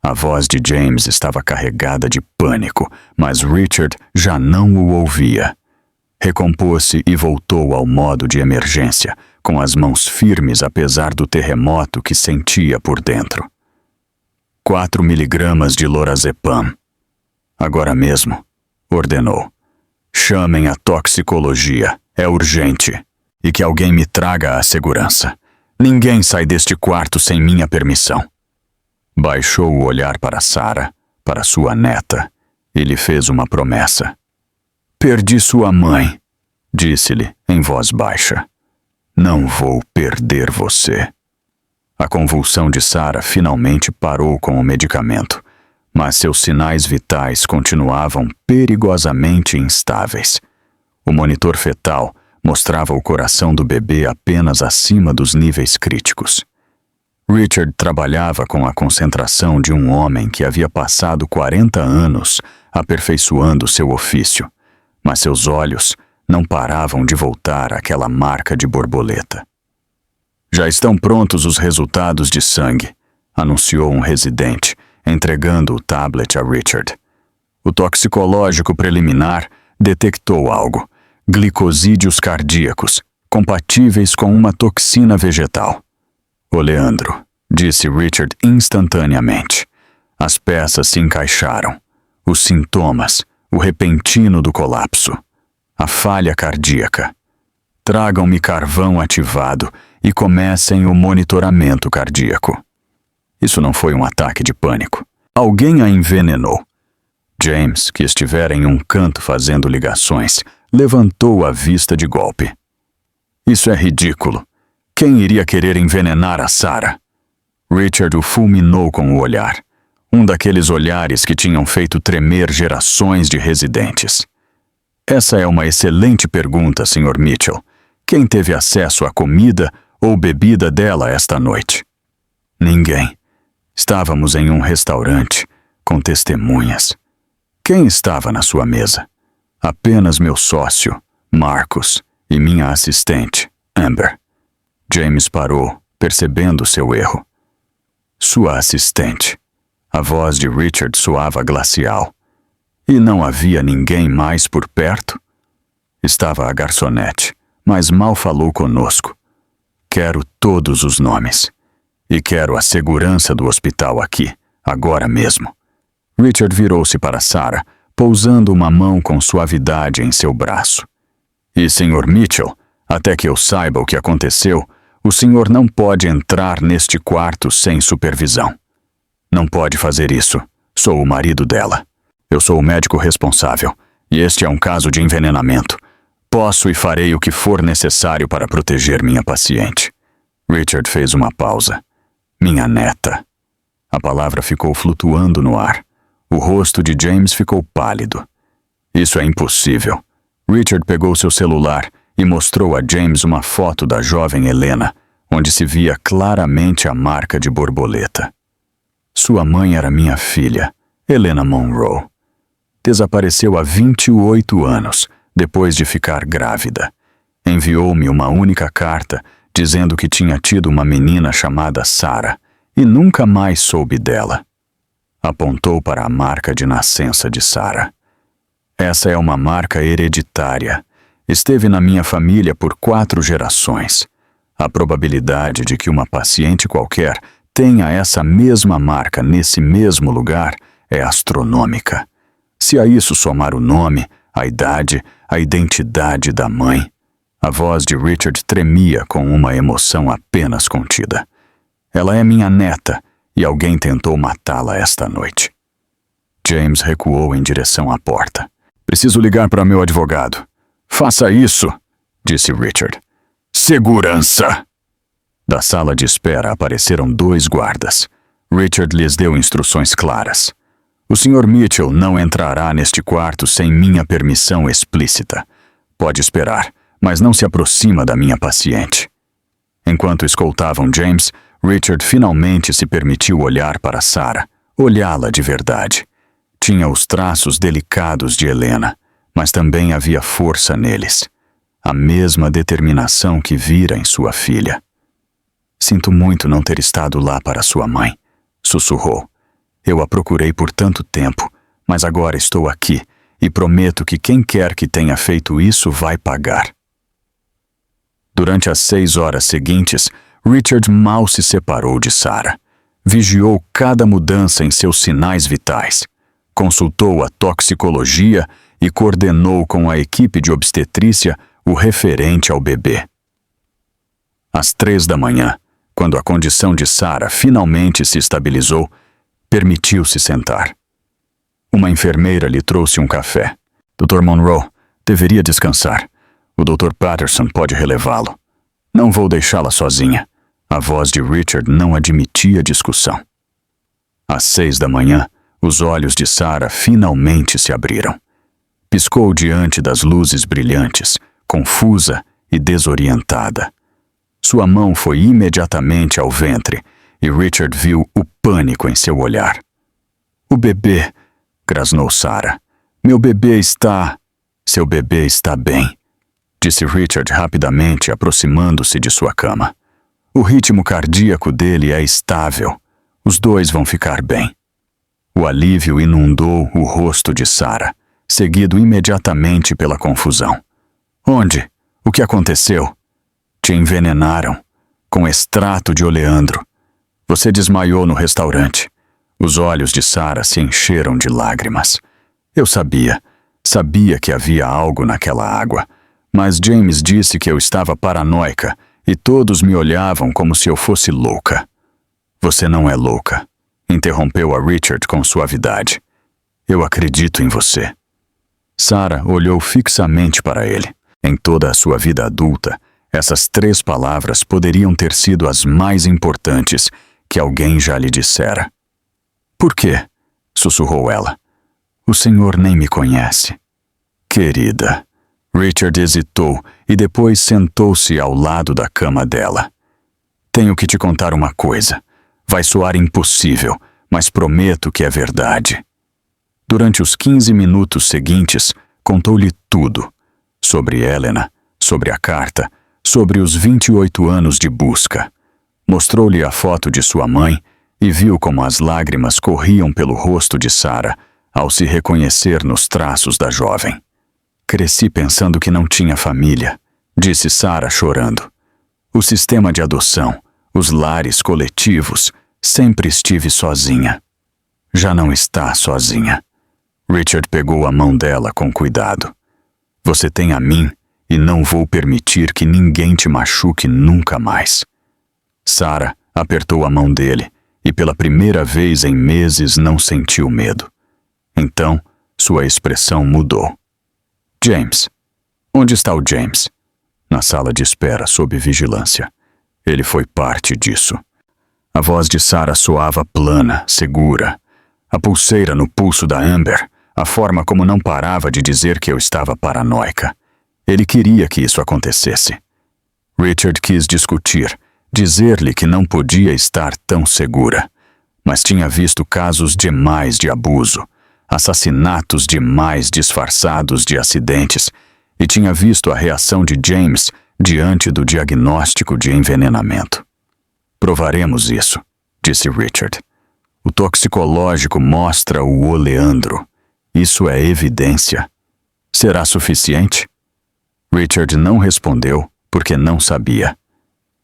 A voz de James estava carregada de pânico, mas Richard já não o ouvia. Recompôs-se e voltou ao modo de emergência, com as mãos firmes apesar do terremoto que sentia por dentro. 4 miligramas de lorazepam. Agora mesmo, ordenou. Chamem a toxicologia, é urgente. E que alguém me traga a segurança. Ninguém sai deste quarto sem minha permissão. Baixou o olhar para Sarah, para sua neta, e lhe fez uma promessa. Perdi sua mãe, disse-lhe em voz baixa. Não vou perder você. A convulsão de Sarah finalmente parou com o medicamento, mas seus sinais vitais continuavam perigosamente instáveis. O monitor fetal mostrava o coração do bebê apenas acima dos níveis críticos. Richard trabalhava com a concentração de um homem que havia passado 40 anos aperfeiçoando seu ofício, mas seus olhos não paravam de voltar àquela marca de borboleta. Já estão prontos os resultados de sangue, anunciou um residente, entregando o tablet a Richard. O toxicológico preliminar detectou algo, glicosídeos cardíacos, compatíveis com uma toxina vegetal. O Leandro, disse Richard instantaneamente. As peças se encaixaram. Os sintomas, o repentino do colapso, a falha cardíaca. Tragam-me carvão ativado e comecem o monitoramento cardíaco. Isso não foi um ataque de pânico. Alguém a envenenou. James, que estivera em um canto fazendo ligações, levantou a vista de golpe. Isso é ridículo. Quem iria querer envenenar a Sarah? Richard o fulminou com o olhar. Um daqueles olhares que tinham feito tremer gerações de residentes. Essa é uma excelente pergunta, Sr. Mitchell. Quem teve acesso à comida ou bebida dela esta noite? Ninguém. Estávamos em um restaurante, com testemunhas. Quem estava na sua mesa? Apenas meu sócio, Marcus, e minha assistente, Amber. James parou, percebendo seu erro. Sua assistente. A voz de Richard soava glacial. E não havia ninguém mais por perto? Estava a garçonete, mas mal falou conosco. Quero todos os nomes. E quero a segurança do hospital aqui, agora mesmo. Richard virou-se para Sarah, pousando uma mão com suavidade em seu braço. E, Sr. Mitchell, até que eu saiba o que aconteceu, o senhor não pode entrar neste quarto sem supervisão. Não pode fazer isso. Sou o marido dela. Eu sou o médico responsável, e este é um caso de envenenamento. Posso e farei o que for necessário para proteger minha paciente. Richard fez uma pausa. Minha neta. A palavra ficou flutuando no ar. O rosto de James ficou pálido. Isso é impossível. Richard pegou seu celular e mostrou a James uma foto da jovem Helena, onde se via claramente a marca de borboleta. Sua mãe era minha filha, Helena Monroe. Desapareceu há 28 anos, depois de ficar grávida. Enviou-me uma única carta dizendo que tinha tido uma menina chamada Sarah e nunca mais soube dela. Apontou para a marca de nascença de Sarah. Essa é uma marca hereditária. Esteve na minha família por 4 gerações. A probabilidade de que uma paciente qualquer tenha essa mesma marca nesse mesmo lugar é astronômica. Se a isso somar o nome, a idade, a identidade da mãe... A voz de Richard tremia com uma emoção apenas contida. Ela é minha neta e alguém tentou matá-la esta noite. James recuou em direção à porta. Preciso ligar para meu advogado. Faça isso, disse Richard. Segurança! Da sala de espera apareceram 2 guardas. Richard lhes deu instruções claras. O Sr. Mitchell não entrará neste quarto sem minha permissão explícita. Pode esperar, mas não se aproxima da minha paciente. Enquanto escoltavam James, Richard finalmente se permitiu olhar para Sarah, olhá-la de verdade. Tinha os traços delicados de Helena, mas também havia força neles. A mesma determinação que vira em sua filha. Sinto muito não ter estado lá para sua mãe, sussurrou. Eu a procurei por tanto tempo, mas agora estou aqui e prometo que quem quer que tenha feito isso vai pagar. Durante as 6 horas seguintes, Richard mal se separou de Sarah. Vigiou cada mudança em seus sinais vitais. Consultou a toxicologia e coordenou com a equipe de obstetrícia o referente ao bebê. Às 3 da manhã, quando a condição de Sarah finalmente se estabilizou, permitiu-se sentar. Uma enfermeira lhe trouxe um café. Dr. Monroe deveria descansar. O Dr. Patterson pode relevá-lo. Não vou deixá-la sozinha. A voz de Richard não admitia discussão. Às 6 da manhã, os olhos de Sarah finalmente se abriram. Piscou diante das luzes brilhantes, confusa e desorientada. Sua mão foi imediatamente ao ventre e Richard viu o pânico em seu olhar. O bebê, grasnou Sarah. Meu bebê está... Seu bebê está bem, disse Richard rapidamente, aproximando-se de sua cama. O ritmo cardíaco dele é estável. Os 2 vão ficar bem. O alívio inundou o rosto de Sarah, seguido imediatamente pela confusão. Onde? O que aconteceu? Te envenenaram, com extrato de oleandro. Você desmaiou no restaurante. Os olhos de Sarah se encheram de lágrimas. Eu sabia que havia algo naquela água, mas James disse que eu estava paranoica e todos me olhavam como se eu fosse louca. Você não é louca, interrompeu a Richard com suavidade. Eu acredito em você. Sarah olhou fixamente para ele. Em toda a sua vida adulta, essas 3 palavras poderiam ter sido as mais importantes que alguém já lhe dissera. Por quê? Sussurrou ela. O senhor nem me conhece. Querida. Richard hesitou e depois sentou-se ao lado da cama dela. Tenho que te contar uma coisa. Vai soar impossível, mas prometo que é verdade. Durante os 15 minutos seguintes, contou-lhe tudo. Sobre Helena, sobre a carta, sobre os 28 anos de busca. Mostrou-lhe a foto de sua mãe e viu como as lágrimas corriam pelo rosto de Sarah ao se reconhecer nos traços da jovem. Cresci pensando que não tinha família, disse Sarah chorando. O sistema de adoção, os lares coletivos, sempre estive sozinha. Já não está sozinha. Richard pegou a mão dela com cuidado. Você tem a mim e não vou permitir que ninguém te machuque nunca mais. Sarah apertou a mão dele e pela primeira vez em meses não sentiu medo. Então, sua expressão mudou. James. Onde está o James? Na sala de espera, sob vigilância. Ele foi parte disso. A voz de Sarah soava plana, segura. A pulseira no pulso da Amber, a forma como não parava de dizer que eu estava paranoica. Ele queria que isso acontecesse. Richard quis discutir, dizer-lhe que não podia estar tão segura. Mas tinha visto casos demais de abuso, assassinatos demais disfarçados de acidentes, e tinha visto a reação de James diante do diagnóstico de envenenamento. Provaremos isso, disse Richard. O toxicológico mostra o oleandro. Isso é evidência. Será suficiente? Richard não respondeu porque não sabia.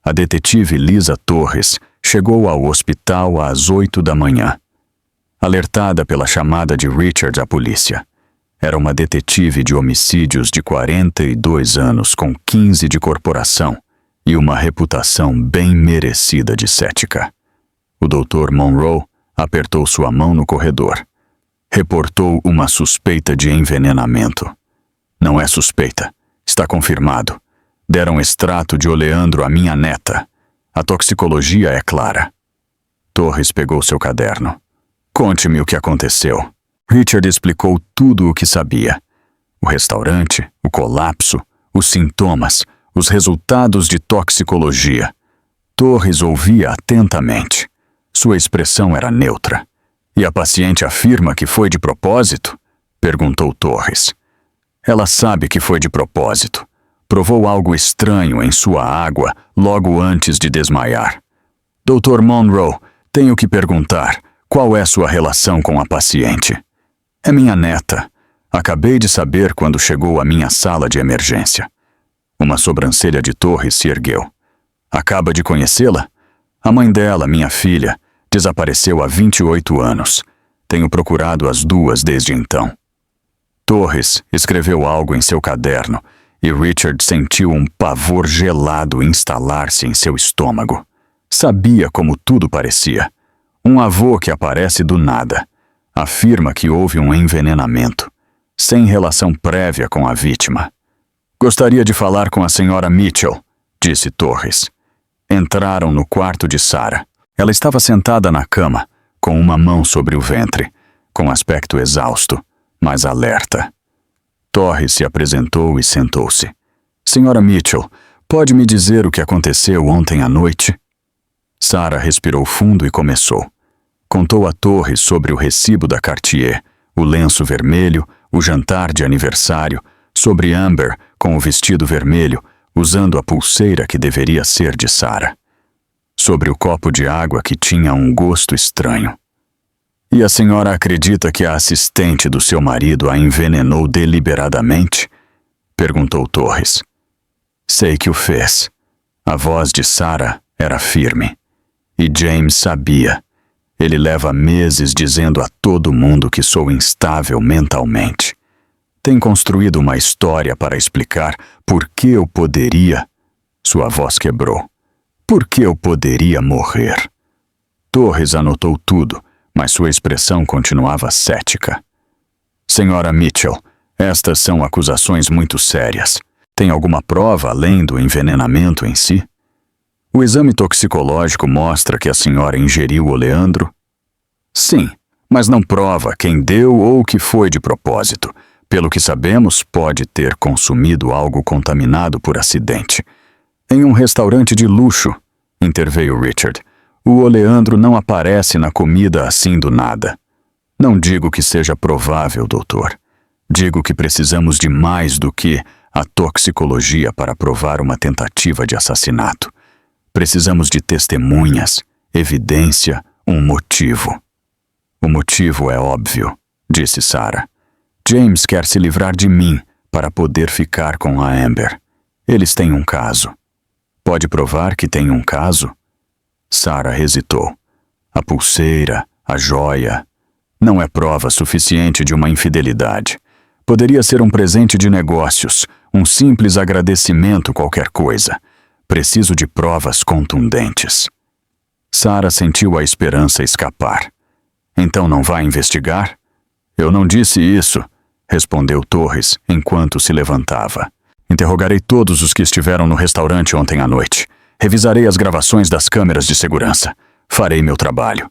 A detetive Lisa Torres chegou ao hospital às 8 da manhã. Alertada pela chamada de Richard à polícia, Era uma detetive de homicídios de 42 anos com 15 de corporação e uma reputação bem merecida de cética. O Dr. Monroe apertou sua mão no corredor. Reportou uma suspeita de envenenamento. Não é suspeita. Está confirmado. Deram extrato de oleandro à minha neta. A toxicologia é clara. Torres pegou seu caderno. Conte-me o que aconteceu. Richard explicou tudo o que sabia. O restaurante, o colapso, os sintomas, os resultados de toxicologia. Torres ouvia atentamente. Sua expressão era neutra. E a paciente afirma que foi de propósito? Perguntou Torres. Ela sabe que foi de propósito. Provou algo estranho em sua água logo antes de desmaiar. Dr. Monroe, tenho que perguntar, qual é sua relação com a paciente? É minha neta. Acabei de saber quando chegou à minha sala de emergência. Uma sobrancelha de Torres se ergueu. Acaba de conhecê-la? A mãe dela, minha filha, desapareceu há 28 anos. Tenho procurado as duas desde então. Torres escreveu algo em seu caderno e Richard sentiu um pavor gelado instalar-se em seu estômago. Sabia como tudo parecia. Um avô que aparece do nada. Afirma que houve um envenenamento, sem relação prévia com a vítima. Gostaria de falar com a senhora Mitchell, disse Torres. Entraram no quarto de Sarah. Ela estava sentada na cama, com uma mão sobre o ventre, com aspecto exausto, mas alerta. Torres se apresentou e sentou-se. Senhora Mitchell, pode me dizer o que aconteceu ontem à noite? Sarah respirou fundo e começou. Contou a Torres sobre o recibo da Cartier, o lenço vermelho, o jantar de aniversário, sobre Amber com o vestido vermelho, usando a pulseira que deveria ser de Sarah. Sobre o copo de água que tinha um gosto estranho. E a senhora acredita que a assistente do seu marido a envenenou deliberadamente? Perguntou Torres. Sei que o fez. A voz de Sarah era firme. E James sabia. Ele leva meses dizendo a todo mundo que sou instável mentalmente. Tem construído uma história para explicar por que eu poderia... Sua voz quebrou. Por que eu poderia morrer? Torres anotou tudo, mas sua expressão continuava cética. Senhora Mitchell, estas são acusações muito sérias. Tem alguma prova além do envenenamento em si? O exame toxicológico mostra que a senhora ingeriu oleandro? Sim, mas não prova quem deu ou que foi de propósito. Pelo que sabemos, pode ter consumido algo contaminado por acidente. Em um restaurante de luxo, interveio Richard, o oleandro não aparece na comida assim do nada. Não digo que seja provável, doutor. Digo que precisamos de mais do que a toxicologia para provar uma tentativa de assassinato. Precisamos de testemunhas, evidência, um motivo. O motivo é óbvio, disse Sarah. James quer se livrar de mim para poder ficar com a Amber. Eles têm um caso. Pode provar que tem um caso? Sarah hesitou. A pulseira, a joia... Não é prova suficiente de uma infidelidade. Poderia ser um presente de negócios, um simples agradecimento qualquer coisa. Preciso de provas contundentes. Sarah sentiu a esperança escapar. Então não vai investigar? Eu não disse isso, respondeu Torres enquanto se levantava. Interrogarei todos os que estiveram no restaurante ontem à noite. Revisarei as gravações das câmeras de segurança. Farei meu trabalho.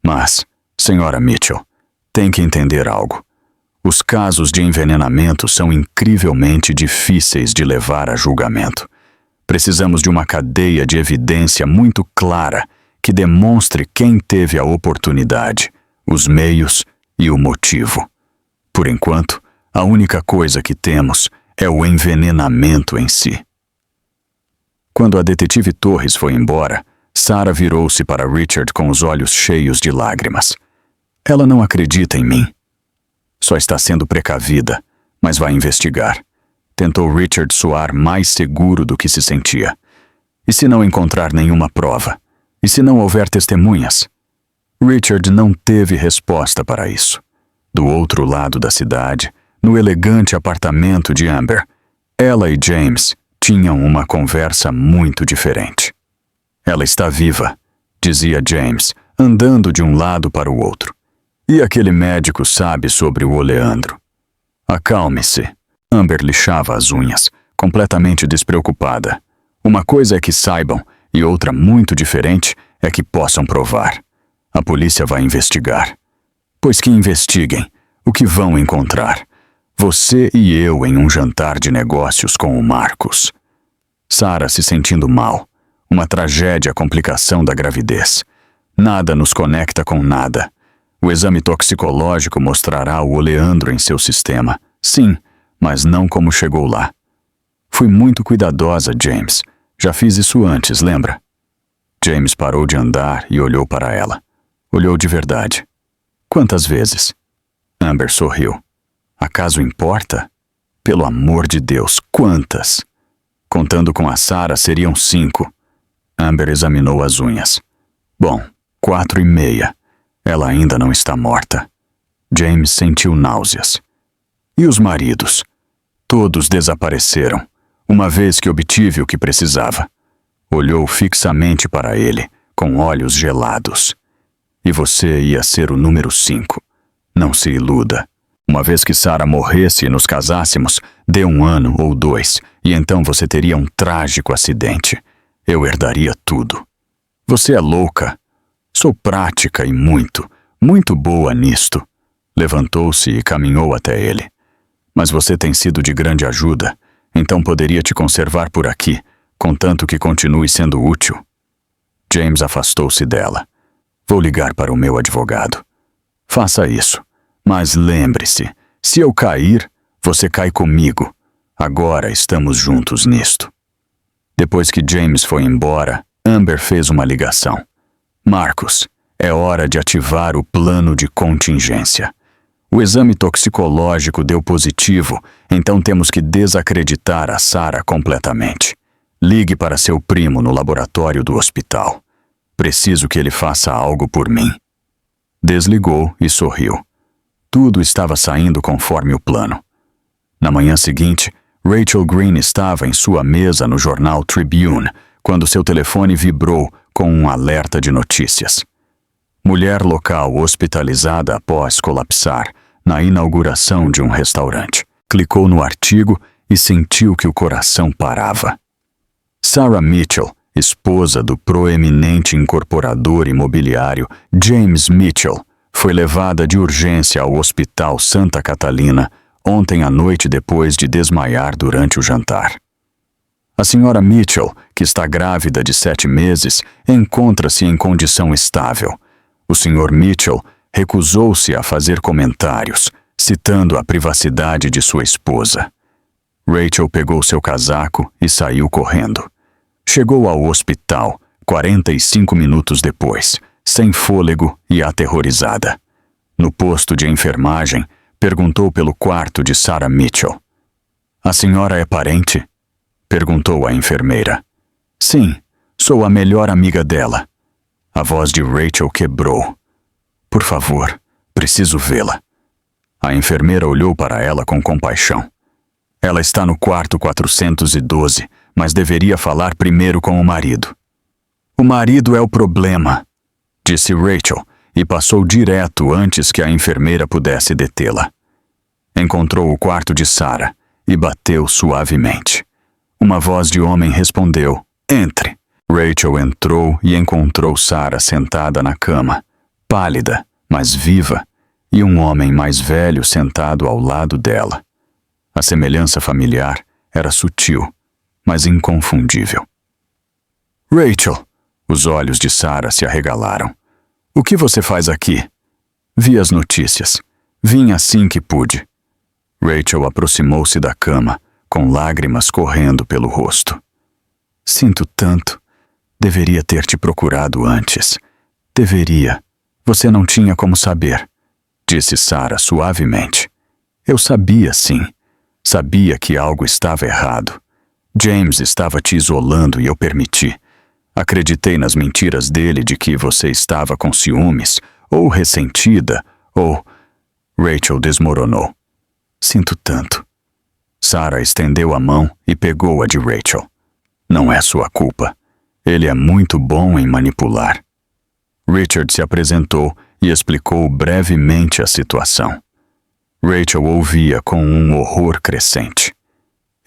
Mas, senhora Mitchell, tem que entender algo. Os casos de envenenamento são incrivelmente difíceis de levar a julgamento. Precisamos de uma cadeia de evidência muito clara que demonstre quem teve a oportunidade, os meios e o motivo. Por enquanto, a única coisa que temos é o envenenamento em si. Quando a detetive Torres foi embora, Sarah virou-se para Richard com os olhos cheios de lágrimas. Ela não acredita em mim. Só está sendo precavida, mas vai investigar. Tentou Richard soar mais seguro do que se sentia. E se não encontrar nenhuma prova? E se não houver testemunhas? Richard não teve resposta para isso. Do outro lado da cidade, no elegante apartamento de Amber, ela e James tinham uma conversa muito diferente. Ela está viva, dizia James, andando de um lado para o outro. E aquele médico sabe sobre o oleandro. Acalme-se. Amber lixava as unhas, completamente despreocupada. Uma coisa é que saibam, e outra muito diferente é que possam provar. A polícia vai investigar. Pois que investiguem. O que vão encontrar? Você e eu em um jantar de negócios com o Marcos. Sarah se sentindo mal. Uma tragédia, a complicação da gravidez. Nada nos conecta com nada. O exame toxicológico mostrará o oleandro em seu sistema. Sim, mas não como chegou lá. Fui muito cuidadosa, James. Já fiz isso antes, lembra? James parou de andar e olhou para ela. Olhou de verdade. Quantas vezes? Amber sorriu. Acaso importa? Pelo amor de Deus, quantas? Contando com a Sarah, seriam 5. Amber examinou as unhas. Bom, 4,5. Ela ainda não está morta. James sentiu náuseas. E os maridos? Todos desapareceram, uma vez que obtive o que precisava. Olhou fixamente para ele, com olhos gelados. E você ia ser o número 5. Não se iluda. Uma vez que Sarah morresse e nos casássemos, dê 1 ano ou 2, e então você teria um trágico acidente. Eu herdaria tudo. Você é louca. Sou prática e muito boa nisto. Levantou-se e caminhou até ele. Mas você tem sido de grande ajuda, então poderia te conservar por aqui, contanto que continue sendo útil. James afastou-se dela. Vou ligar para o meu advogado. Faça isso. Mas lembre-se, se eu cair, você cai comigo. Agora estamos juntos nisto. Depois que James foi embora, Amber fez uma ligação. Marcos, é hora de ativar o plano de contingência. O exame toxicológico deu positivo, então temos que desacreditar a Sarah completamente. Ligue para seu primo no laboratório do hospital. Preciso que ele faça algo por mim. Desligou e sorriu. Tudo estava saindo conforme o plano. Na manhã seguinte, Rachel Green estava em sua mesa no jornal Tribune, quando seu telefone vibrou com um alerta de notícias. Mulher local hospitalizada após colapsar na inauguração de um restaurante. Clicou no artigo e sentiu que o coração parava. Sarah Mitchell, esposa do proeminente incorporador imobiliário James Mitchell, foi levada de urgência ao Hospital Santa Catalina ontem à noite depois de desmaiar durante o jantar. A senhora Mitchell, que está grávida de 7 meses, encontra-se em condição estável. O Sr. Mitchell recusou-se a fazer comentários, citando a privacidade de sua esposa. Rachel pegou seu casaco e saiu correndo. Chegou ao hospital 45 minutos depois, sem fôlego e aterrorizada. No posto de enfermagem, perguntou pelo quarto de Sarah Mitchell. A senhora é parente? Perguntou a enfermeira. Sim, sou a melhor amiga dela. A voz de Rachel quebrou. Por favor, preciso vê-la. A enfermeira olhou para ela com compaixão. Ela está no quarto 412, mas deveria falar primeiro com o marido. O marido é o problema, disse Rachel, e passou direto antes que a enfermeira pudesse detê-la. Encontrou o quarto de Sarah e bateu suavemente. Uma voz de homem respondeu, entre. Rachel entrou e encontrou Sarah sentada na cama, pálida, mas viva, e um homem mais velho sentado ao lado dela. A semelhança familiar era sutil, mas inconfundível. Rachel! Os olhos de Sarah se arregalaram. O que você faz aqui? Vi as notícias. Vim assim que pude. Rachel aproximou-se da cama, com lágrimas correndo pelo rosto. Sinto tanto. Deveria ter te procurado antes. Deveria. Você não tinha como saber, disse Sarah suavemente. Eu sabia, sim. Sabia que algo estava errado. James estava te isolando e eu permiti. Acreditei nas mentiras dele de que você estava com ciúmes, ou ressentida, ou... Rachel desmoronou. Sinto tanto. Sarah estendeu a mão e pegou a de Rachel. Não é sua culpa. Ele é muito bom em manipular. Richard se apresentou e explicou brevemente a situação. Rachel ouvia com um horror crescente.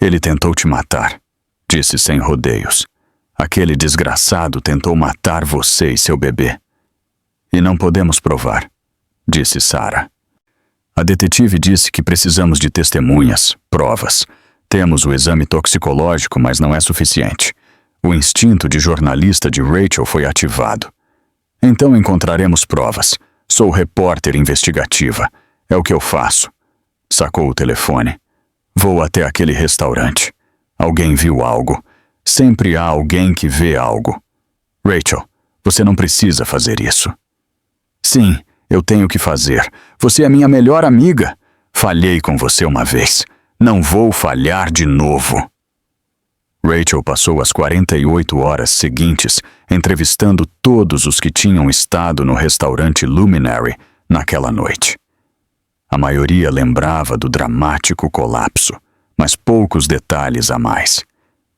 Ele tentou te matar, disse sem rodeios. Aquele desgraçado tentou matar você e seu bebê. E não podemos provar, disse Sarah. A detetive disse que precisamos de testemunhas, provas. Temos o exame toxicológico, mas não é suficiente. O instinto de jornalista de Rachel foi ativado. Então encontraremos provas. Sou repórter investigativa. É o que eu faço. Sacou o telefone. Vou até aquele restaurante. Alguém viu algo. Sempre há alguém que vê algo. Rachel, você não precisa fazer isso. Sim, eu tenho que fazer. Você é minha melhor amiga. Falhei com você uma vez. Não vou falhar de novo. Rachel passou as 48 horas seguintes entrevistando todos os que tinham estado no restaurante Luminary naquela noite. A maioria lembrava do dramático colapso, mas poucos detalhes a mais.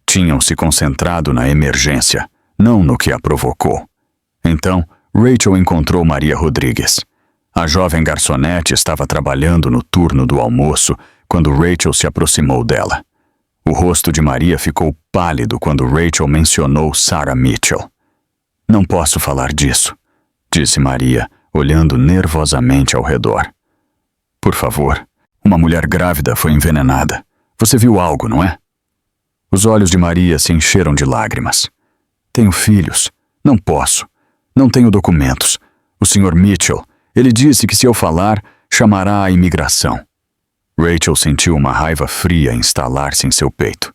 Tinham se concentrado na emergência, não no que a provocou. Então, Rachel encontrou Maria Rodrigues. A jovem garçonete estava trabalhando no turno do almoço quando Rachel se aproximou dela. O rosto de Maria ficou pálido quando Rachel mencionou Sarah Mitchell. Não posso falar disso, disse Maria, olhando nervosamente ao redor. Por favor, uma mulher grávida foi envenenada. Você viu algo, não é? Os olhos de Maria se encheram de lágrimas. Tenho filhos. Não posso. Não tenho documentos. O Sr. Mitchell, ele disse que se eu falar, chamará a imigração. Rachel sentiu uma raiva fria instalar-se em seu peito.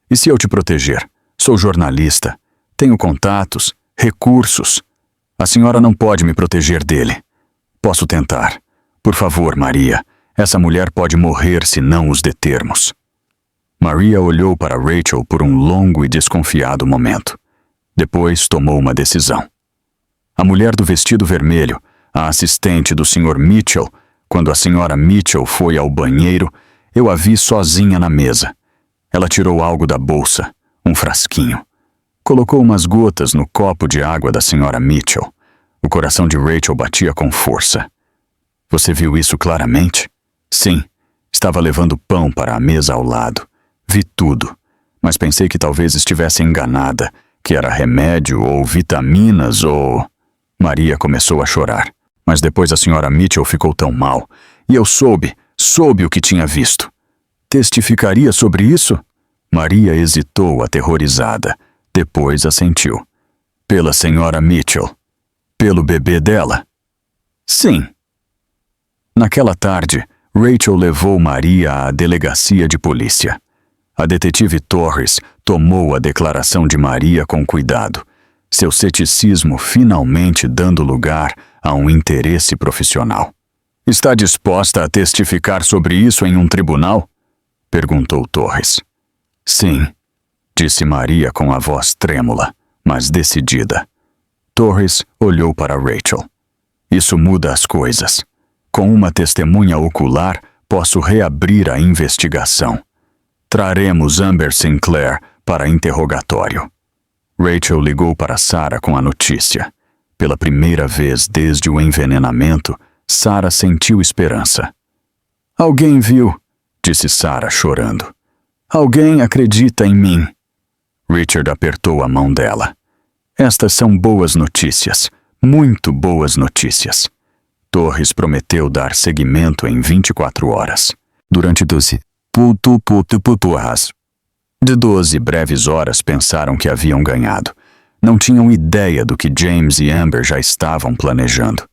E se eu te proteger? Sou jornalista. Tenho contatos, recursos. A senhora não pode me proteger dele. Posso tentar. Por favor, Maria, essa mulher pode morrer se não os determos. Maria olhou para Rachel por um longo e desconfiado momento. Depois tomou uma decisão. A mulher do vestido vermelho, a assistente do Sr. Mitchell, quando a Sra. Mitchell foi ao banheiro, eu a vi sozinha na mesa. Ela tirou algo da bolsa, um frasquinho. Colocou umas gotas no copo de água da Sra. Mitchell. O coração de Rachel batia com força. Você viu isso claramente? Sim. Estava levando pão para a mesa ao lado. Vi tudo, mas pensei que talvez estivesse enganada, que era remédio ou vitaminas ou... Maria começou a chorar, mas depois a Sra. Mitchell ficou tão mal, e eu soube o que tinha visto. Testificaria sobre isso? Maria hesitou aterrorizada, depois assentiu. Pela Sra. Mitchell? Pelo bebê dela? Sim. Naquela tarde, Rachel levou Maria à delegacia de polícia. A detetive Torres tomou a declaração de Maria com cuidado, seu ceticismo finalmente dando lugar a um interesse profissional. Está disposta a testificar sobre isso em um tribunal? Perguntou Torres. Sim, disse Maria com a voz trêmula, mas decidida. Torres olhou para Rachel. Isso muda as coisas. Com uma testemunha ocular, posso reabrir a investigação. Traremos Amber Sinclair para interrogatório. Rachel ligou para Sarah com a notícia. Pela primeira vez desde o envenenamento, Sarah sentiu esperança. Alguém viu, disse Sarah chorando. Alguém acredita em mim. Richard apertou a mão dela. Estas são boas notícias, muito boas notícias. Torres prometeu dar seguimento em 24 horas. Durante 12 horas. De 12 breves horas pensaram que haviam ganhado. Não tinham ideia do que James e Amber já estavam planejando.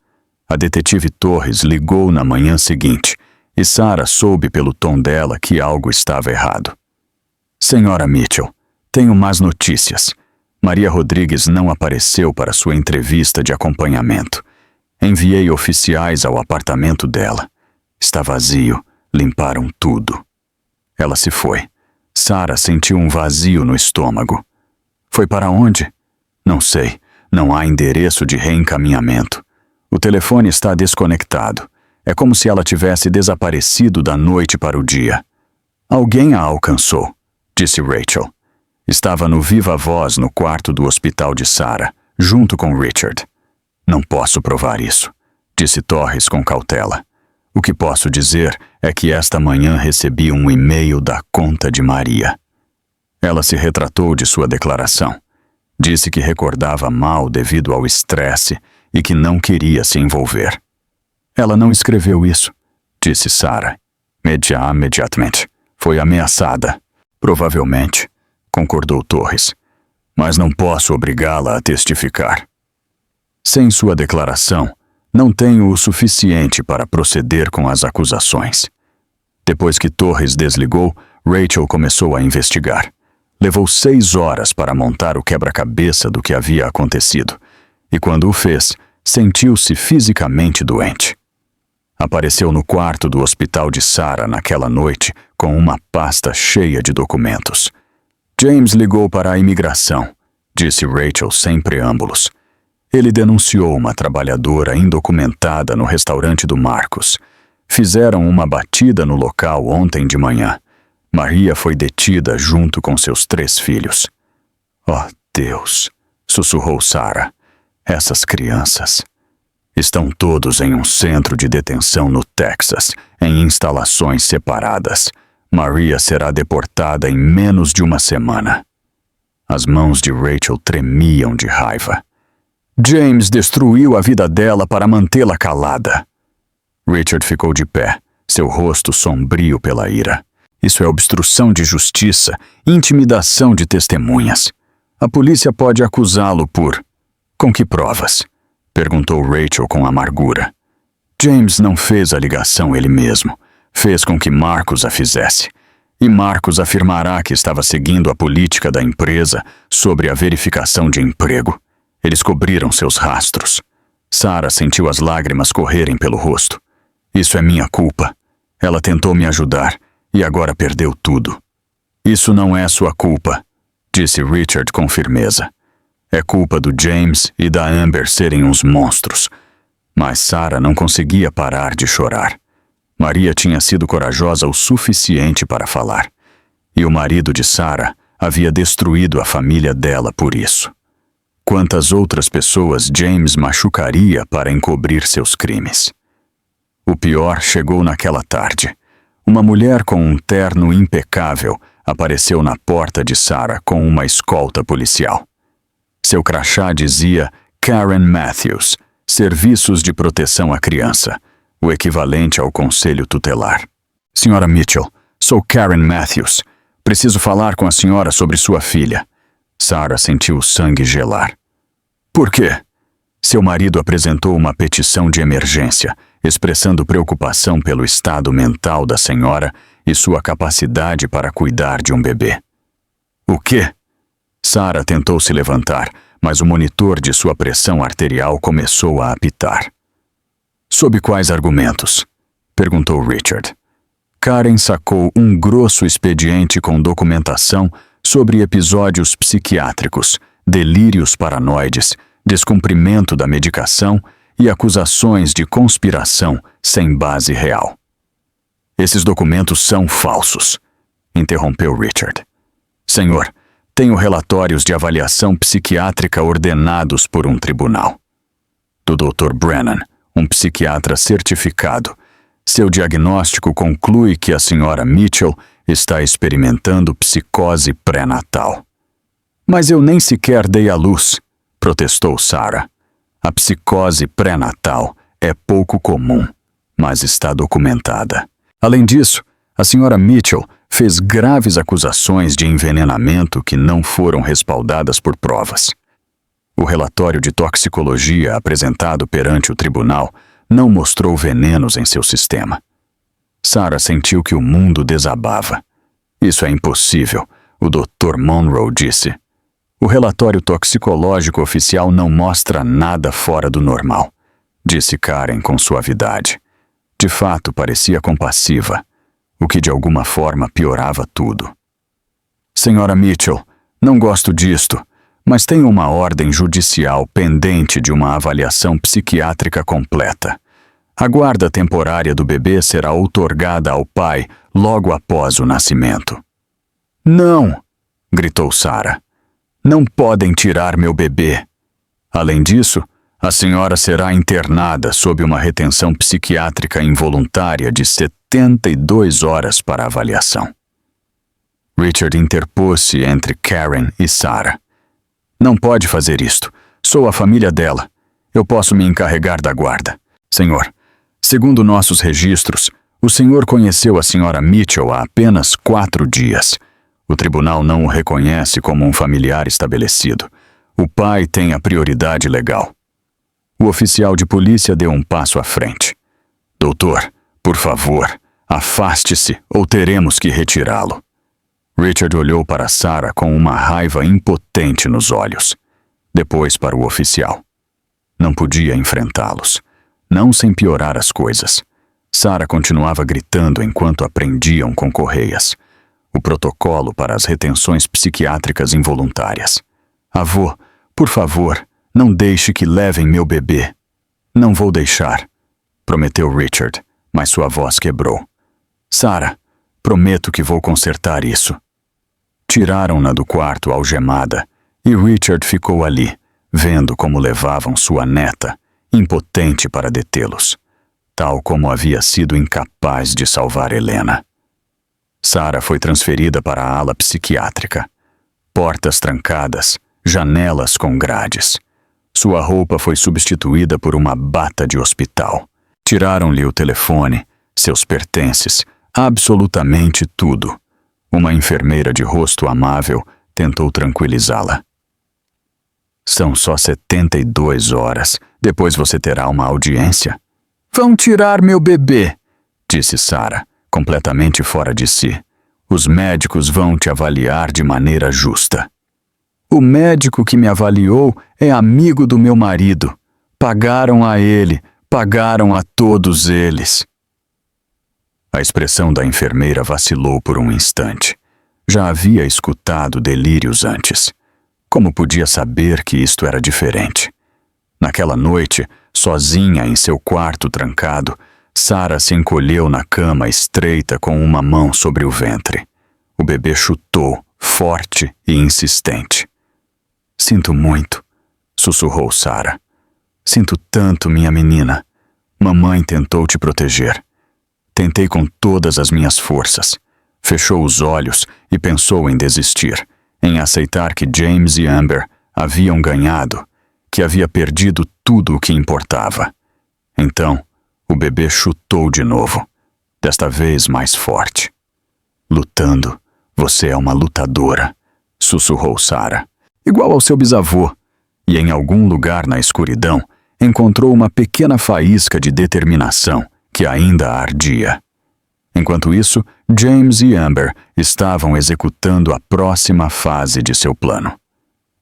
A detetive Torres ligou na manhã seguinte, e Sarah soube pelo tom dela que algo estava errado. Sra. Mitchell, tenho más notícias. Maria Rodrigues não apareceu para sua entrevista de acompanhamento. Enviei oficiais ao apartamento dela. Está vazio, limparam tudo. Ela se foi. Sarah sentiu um vazio no estômago. Foi para onde? Não sei. Não há endereço de reencaminhamento. O telefone está desconectado. É como se ela tivesse desaparecido da noite para o dia. Alguém a alcançou, disse Rachel. Estava no viva voz no quarto do hospital de Sarah, junto com Richard. Não posso provar isso, disse Torres com cautela. O que posso dizer é que esta manhã recebi um e-mail da conta de Maria. Ela se retratou de sua declaração. Disse que recordava mal devido ao estresse e que não queria se envolver. Ela não escreveu isso, disse Sarah. Imediatamente. Foi ameaçada. Provavelmente, concordou Torres. Mas não posso obrigá-la a testificar. Sem sua declaração, não tenho o suficiente para proceder com as acusações. Depois que Torres desligou, Rachel começou a investigar. Levou 6 horas para montar o quebra-cabeça do que havia acontecido, e quando o fez, sentiu-se fisicamente doente. Apareceu no quarto do hospital de Sarah naquela noite com uma pasta cheia de documentos. James ligou para a imigração, disse Rachel sem preâmbulos. Ele denunciou uma trabalhadora indocumentada no restaurante do Marcos. Fizeram uma batida no local ontem de manhã. Maria foi detida junto com seus 3 filhos. Oh, Deus, sussurrou Sarah. Essas crianças. Estão todos em um centro de detenção no Texas, em instalações separadas. Maria será deportada em menos de uma semana. As mãos de Rachel tremiam de raiva. James destruiu a vida dela para mantê-la calada. Richard ficou de pé, seu rosto sombrio pela ira. Isso é obstrução de justiça, intimidação de testemunhas. A polícia pode acusá-lo por... Com que provas? Perguntou Rachel com amargura. James não fez a ligação ele mesmo. Fez com que Marcos a fizesse. E Marcos afirmará que estava seguindo a política da empresa sobre a verificação de emprego. Eles cobriram seus rastros. Sarah sentiu as lágrimas correrem pelo rosto. Isso é minha culpa. Ela tentou me ajudar e agora perdeu tudo. Isso não é sua culpa, disse Richard com firmeza. É culpa do James e da Amber serem uns monstros. Mas Sarah não conseguia parar de chorar. Maria tinha sido corajosa o suficiente para falar. E o marido de Sarah havia destruído a família dela por isso. Quantas outras pessoas James machucaria para encobrir seus crimes? O pior chegou naquela tarde. Uma mulher com um terno impecável apareceu na porta de Sarah com uma escolta policial. Seu crachá dizia Karen Matthews, Serviços de Proteção à Criança, o equivalente ao Conselho Tutelar. Senhora Mitchell, sou Karen Matthews. Preciso falar com a senhora sobre sua filha. Sarah sentiu o sangue gelar. Por quê? Seu marido apresentou uma petição de emergência, expressando preocupação pelo estado mental da senhora e sua capacidade para cuidar de um bebê. O quê? Sarah tentou se levantar, mas o monitor de sua pressão arterial começou a apitar. Sob quais argumentos? Perguntou Richard. Karen sacou um grosso expediente com documentação sobre episódios psiquiátricos, delírios paranoides, descumprimento da medicação e acusações de conspiração sem base real. Esses documentos são falsos, interrompeu Richard. Senhor, tenho relatórios de avaliação psiquiátrica ordenados por um tribunal. Do Dr. Brennan, um psiquiatra certificado. Seu diagnóstico conclui que a senhora Mitchell está experimentando psicose pré-natal. Mas eu nem sequer dei à luz, protestou Sarah. A psicose pré-natal é pouco comum, mas está documentada. Além disso, a senhora Mitchell fez graves acusações de envenenamento que não foram respaldadas por provas. O relatório de toxicologia apresentado perante o tribunal não mostrou venenos em seu sistema. Sarah sentiu que o mundo desabava. Isso é impossível, o Dr. Monroe disse. O relatório toxicológico oficial não mostra nada fora do normal, disse Karen com suavidade. De fato, parecia compassiva, o que de alguma forma piorava tudo. Senhora Mitchell, não gosto disto, mas tenho uma ordem judicial pendente de uma avaliação psiquiátrica completa. A guarda temporária do bebê será outorgada ao pai logo após o nascimento. Não! Gritou Sarah. Não podem tirar meu bebê. Além disso, a senhora será internada sob uma retenção psiquiátrica involuntária de 72 horas para avaliação. Richard interpôs-se entre Karen e Sarah. Não pode fazer isto. Sou a família dela. Eu posso me encarregar da guarda. Senhor, segundo nossos registros, o senhor conheceu a senhora Mitchell há apenas 4 dias. O tribunal não o reconhece como um familiar estabelecido. O pai tem a prioridade legal. O oficial de polícia deu um passo à frente. Doutor, por favor, afaste-se ou teremos que retirá-lo. Richard olhou para Sarah com uma raiva impotente nos olhos. Depois para o oficial. Não podia enfrentá-los. Não sem piorar as coisas. Sarah continuava gritando enquanto a prendiam com correias. O protocolo para as retenções psiquiátricas involuntárias. Avô, por favor, não deixe que levem meu bebê. Não vou deixar, prometeu Richard, mas sua voz quebrou. Sarah, prometo que vou consertar isso. Tiraram-na do quarto algemada e Richard ficou ali, vendo como levavam sua neta, impotente para detê-los, tal como havia sido incapaz de salvar Helena. Sarah foi transferida para a ala psiquiátrica. Portas trancadas, janelas com grades. Sua roupa foi substituída por uma bata de hospital. Tiraram-lhe o telefone, seus pertences, absolutamente tudo. Uma enfermeira de rosto amável tentou tranquilizá-la. São só 72 horas. Depois você terá uma audiência. Vão tirar meu bebê, disse Sarah, completamente fora de si. Os médicos vão te avaliar de maneira justa. O médico que me avaliou é amigo do meu marido. Pagaram a ele, pagaram a todos eles. A expressão da enfermeira vacilou por um instante. Já havia escutado delírios antes. Como podia saber que isto era diferente? Naquela noite, sozinha em seu quarto trancado, Sarah se encolheu na cama estreita com uma mão sobre o ventre. O bebê chutou, forte e insistente. Sinto muito, sussurrou Sarah. Sinto tanto, minha menina. Mamãe tentou te proteger. Tentei com todas as minhas forças. Fechou os olhos e pensou em desistir, em aceitar que James e Amber haviam ganhado, que havia perdido tudo o que importava. Então, o bebê chutou de novo, desta vez mais forte. Lutando, você é uma lutadora, sussurrou Sarah, igual ao seu bisavô, e em algum lugar na escuridão encontrou uma pequena faísca de determinação que ainda ardia. Enquanto isso, James e Amber estavam executando a próxima fase de seu plano.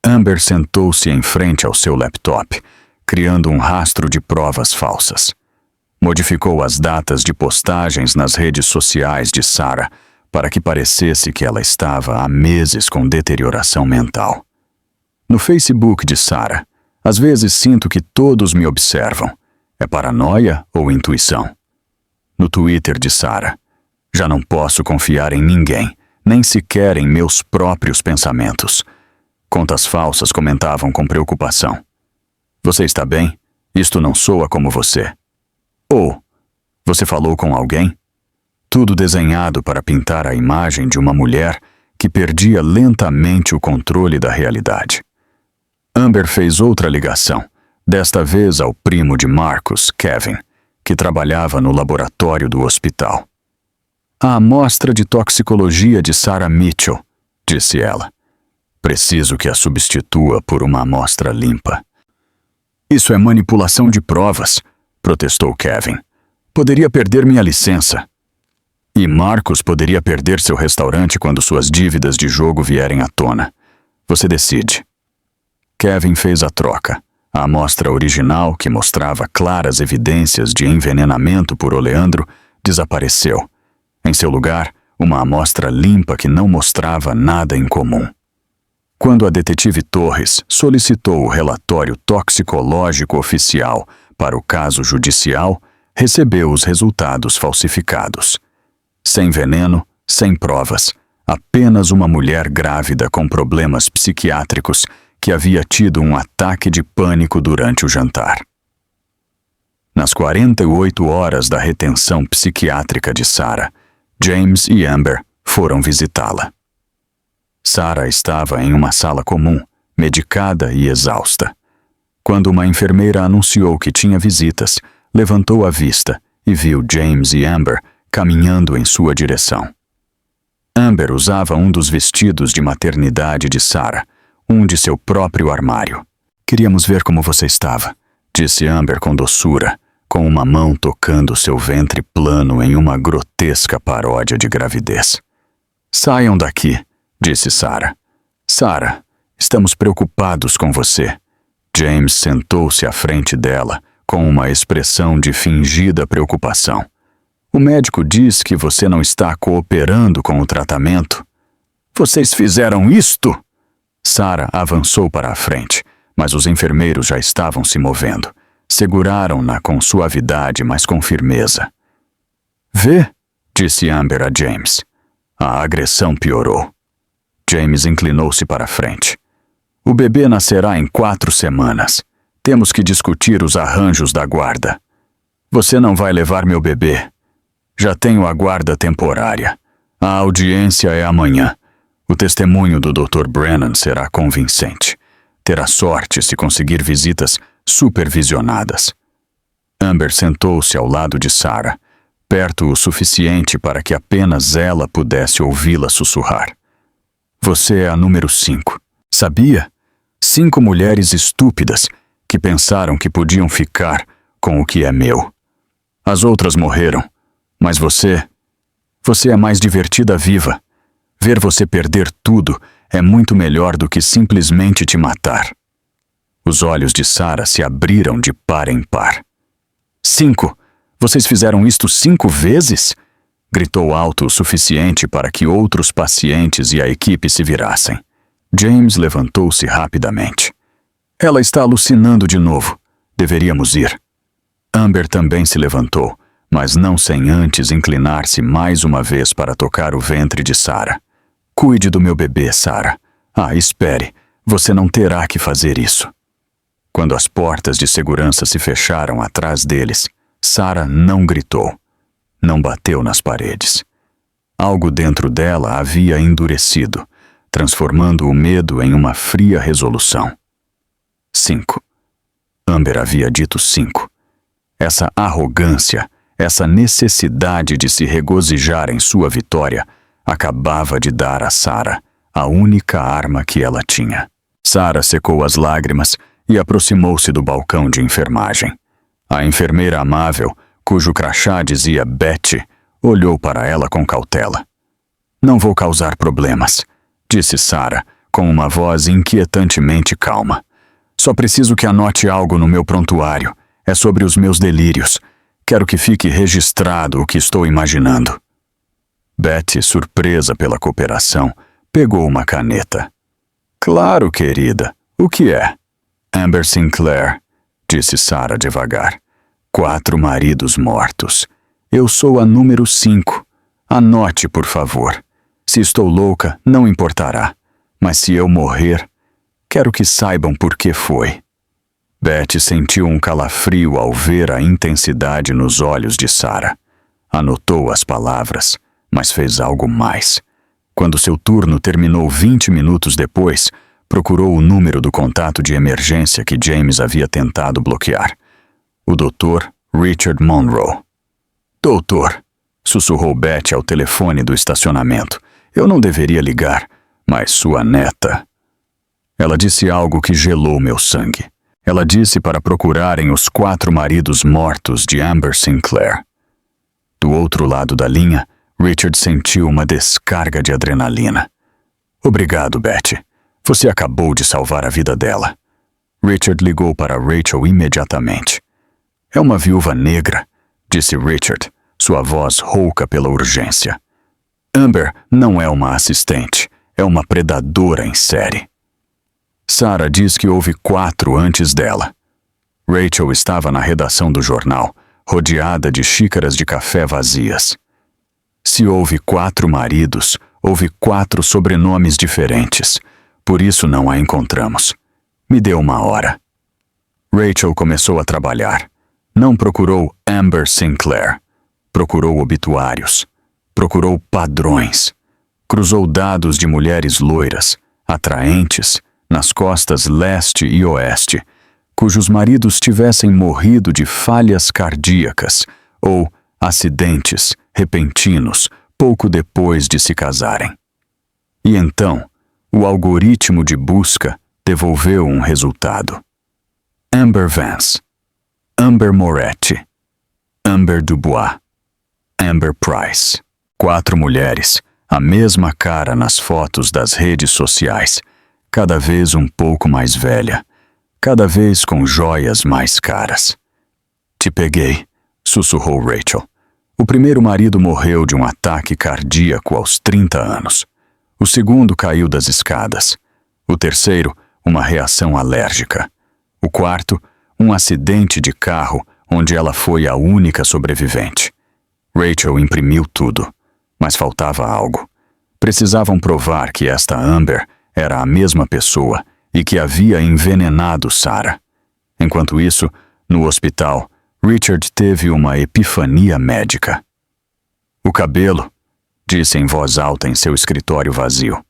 Amber sentou-se em frente ao seu laptop, criando um rastro de provas falsas. Modificou as datas de postagens nas redes sociais de Sarah para que parecesse que ela estava há meses com deterioração mental. No Facebook de Sarah, às vezes sinto que todos me observam. É paranoia ou intuição? No Twitter de Sarah, já não posso confiar em ninguém, nem sequer em meus próprios pensamentos. Contas falsas comentavam com preocupação. Você está bem? Isto não soa como você. Ou, você falou com alguém? Tudo desenhado para pintar a imagem de uma mulher que perdia lentamente o controle da realidade. Amber fez outra ligação, desta vez ao primo de Marcus, Kevin, que trabalhava no laboratório do hospital. A amostra de toxicologia de Sarah Mitchell, disse ela. Preciso que a substitua por uma amostra limpa. Isso é manipulação de provas, protestou Kevin. Poderia perder minha licença. E Marcus poderia perder seu restaurante quando suas dívidas de jogo vierem à tona. Você decide. Kevin fez a troca. A amostra original, que mostrava claras evidências de envenenamento por oleandro, desapareceu. Em seu lugar, uma amostra limpa que não mostrava nada em comum. Quando a detetive Torres solicitou o relatório toxicológico oficial para o caso judicial, recebeu os resultados falsificados. Sem veneno, sem provas, apenas uma mulher grávida com problemas psiquiátricos que havia tido um ataque de pânico durante o jantar. Nas 48 horas da retenção psiquiátrica de Sarah, James e Amber foram visitá-la. Sarah estava em uma sala comum, medicada e exausta. Quando uma enfermeira anunciou que tinha visitas, levantou a vista e viu James e Amber caminhando em sua direção. Amber usava um dos vestidos de maternidade de Sarah, um de seu próprio armário. "Queríamos ver como você estava", disse Amber com doçura, com uma mão tocando seu ventre plano em uma grotesca paródia de gravidez. "Saiam daqui", disse Sarah. "Sarah, estamos preocupados com você." James sentou-se à frente dela, com uma expressão de fingida preocupação. "O médico diz que você não está cooperando com o tratamento." "Vocês fizeram isto?" Sarah avançou para a frente, mas os enfermeiros já estavam se movendo. Seguraram-na com suavidade, mas com firmeza. "Vê", disse Amber a James. A agressão piorou. James inclinou-se para a frente. "O bebê nascerá em 4 semanas. Temos que discutir os arranjos da guarda." "Você não vai levar meu bebê." "Já tenho a guarda temporária. A audiência é amanhã. O testemunho do Dr. Brennan será convincente. Terá sorte se conseguir visitas supervisionadas." Amber sentou-se ao lado de Sarah, perto o suficiente para que apenas ela pudesse ouvi-la sussurrar. "Você é a número 5. Sabia? 5 mulheres estúpidas que pensaram que podiam ficar com o que é meu. As outras morreram, mas você é mais divertida viva. Ver você perder tudo é muito melhor do que simplesmente te matar." Os olhos de Sarah se abriram de par em par. 5? Vocês fizeram isto 5 vezes? Gritou alto o suficiente para que outros pacientes e a equipe se virassem. James levantou-se rapidamente. "Ela está alucinando de novo. Deveríamos ir." Amber também se levantou, mas não sem antes inclinar-se mais uma vez para tocar o ventre de Sarah. "Cuide do meu bebê, Sarah. Ah, espere. Você não terá que fazer isso." Quando as portas de segurança se fecharam atrás deles, Sarah não gritou. Não bateu nas paredes. Algo dentro dela havia endurecido, transformando o medo em uma fria resolução. 5. Amber havia dito 5. Essa arrogância, essa necessidade de se regozijar em sua vitória, acabava de dar a Sarah a única arma que ela tinha. Sarah secou as lágrimas e aproximou-se do balcão de enfermagem. A enfermeira amável, cujo crachá dizia Betty, olhou para ela com cautela. "Não vou causar problemas", disse Sarah, com uma voz inquietantemente calma. "Só preciso que anote algo no meu prontuário. É sobre os meus delírios. Quero que fique registrado o que estou imaginando." Betty, surpresa pela cooperação, pegou uma caneta. "Claro, querida. O que é?" "Amber Sinclair", disse Sarah devagar. 4 maridos mortos. Eu sou a número 5. Anote, por favor. Se estou louca, não importará. Mas se eu morrer, quero que saibam por que foi. Betty sentiu um calafrio ao ver a intensidade nos olhos de Sarah. Anotou as palavras, mas fez algo mais. Quando seu turno terminou 20 minutos depois, procurou o número do contato de emergência que James havia tentado bloquear. O Dr. Richard Monroe. "Doutor", sussurrou Betty ao telefone do estacionamento. "Eu não deveria ligar, mas sua neta..." Ela disse algo que gelou meu sangue. Ela disse para procurarem os 4 maridos mortos de Amber Sinclair. Do outro lado da linha, Richard sentiu uma descarga de adrenalina. "Obrigado, Betty. Você acabou de salvar a vida dela." Richard ligou para Rachel imediatamente. "É uma viúva negra", disse Richard, sua voz rouca pela urgência. "Amber não é uma assistente, é uma predadora em série." Sarah diz que houve 4 antes dela. Rachel estava na redação do jornal, rodeada de xícaras de café vazias. Se houve 4 maridos, houve 4 sobrenomes diferentes. Por isso não a encontramos. Me dê 1 hora. Rachel começou a trabalhar. Não procurou Amber Sinclair. Procurou obituários. Procurou padrões. Cruzou dados de mulheres loiras, atraentes, nas costas leste e oeste, cujos maridos tivessem morrido de falhas cardíacas ou acidentes repentinos pouco depois de se casarem. E então, o algoritmo de busca devolveu um resultado. Amber Vance, Amber Moretti, Amber Dubois, Amber Price. 4 mulheres, a mesma cara nas fotos das redes sociais, cada vez um pouco mais velha, cada vez com joias mais caras. Te peguei, sussurrou Rachel. O primeiro marido morreu de um ataque cardíaco aos 30 anos. O segundo caiu das escadas. O terceiro, uma reação alérgica. O quarto, um acidente de carro onde ela foi a única sobrevivente. Rachel imprimiu tudo, mas faltava algo. Precisavam provar que esta Amber era a mesma pessoa e que havia envenenado Sarah. Enquanto isso, no hospital, Richard teve uma epifania médica. O cabelo, disse em voz alta em seu escritório vazio.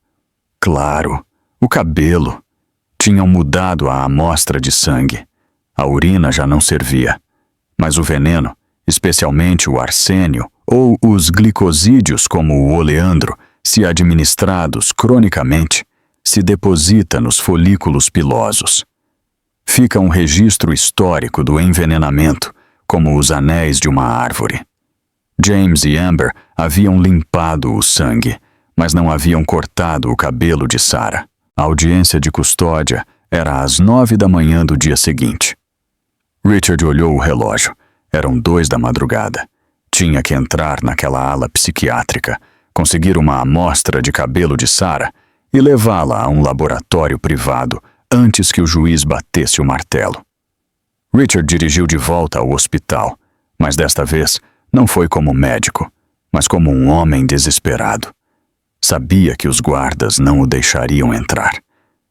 Claro, o cabelo. Tinham mudado a amostra de sangue. A urina já não servia. Mas o veneno, especialmente o arsênio ou os glicosídeos como o oleandro, se administrados cronicamente, se deposita nos folículos pilosos. Fica um registro histórico do envenenamento, como os anéis de uma árvore. James e Amber haviam limpado o sangue, mas não haviam cortado o cabelo de Sarah. A audiência de custódia era às 9 da manhã do dia seguinte. Richard olhou o relógio. Eram 2 da madrugada. Tinha que entrar naquela ala psiquiátrica, conseguir uma amostra de cabelo de Sarah e levá-la a um laboratório privado antes que o juiz batesse o martelo. Richard dirigiu de volta ao hospital, mas desta vez não foi como médico, mas como um homem desesperado. Sabia que os guardas não o deixariam entrar.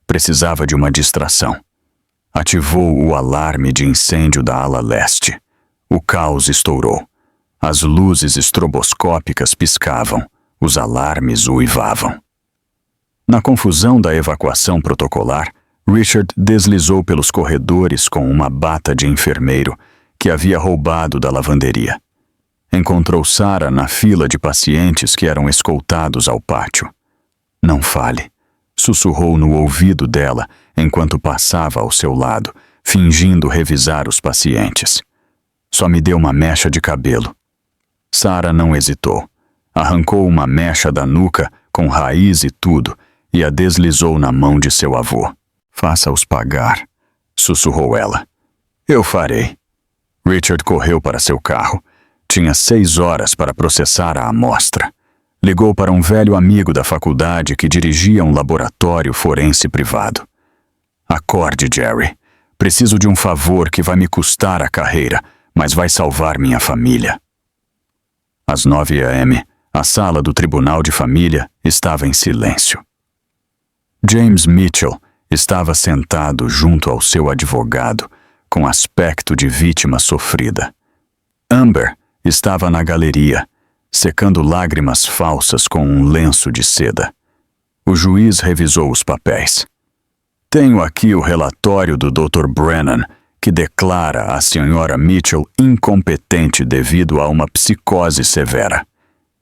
Precisava de uma distração. Ativou o alarme de incêndio da ala leste. O caos estourou. As luzes estroboscópicas piscavam. Os alarmes uivavam. Na confusão da evacuação protocolar, Richard deslizou pelos corredores com uma bata de enfermeiro que havia roubado da lavanderia. Encontrou Sarah na fila de pacientes que eram escoltados ao pátio. Não fale, sussurrou no ouvido dela enquanto passava ao seu lado, fingindo revisar os pacientes. Só me deu uma mecha de cabelo. Sarah não hesitou. Arrancou uma mecha da nuca, com raiz e tudo, e a deslizou na mão de seu avô. Faça-os pagar, sussurrou ela. Eu farei. Richard correu para seu carro. Tinha 6 horas para processar a amostra. Ligou para um velho amigo da faculdade que dirigia um laboratório forense privado. Acorde, Jerry. Preciso de um favor que vai me custar a carreira, mas vai salvar minha família. Às 9 a.m., a sala do Tribunal de Família estava em silêncio. James Mitchell estava sentado junto ao seu advogado, com aspecto de vítima sofrida. Amber estava na galeria, secando lágrimas falsas com um lenço de seda. O juiz revisou os papéis. Tenho aqui o relatório do Dr. Brennan, que declara a Sra. Mitchell incompetente devido a uma psicose severa.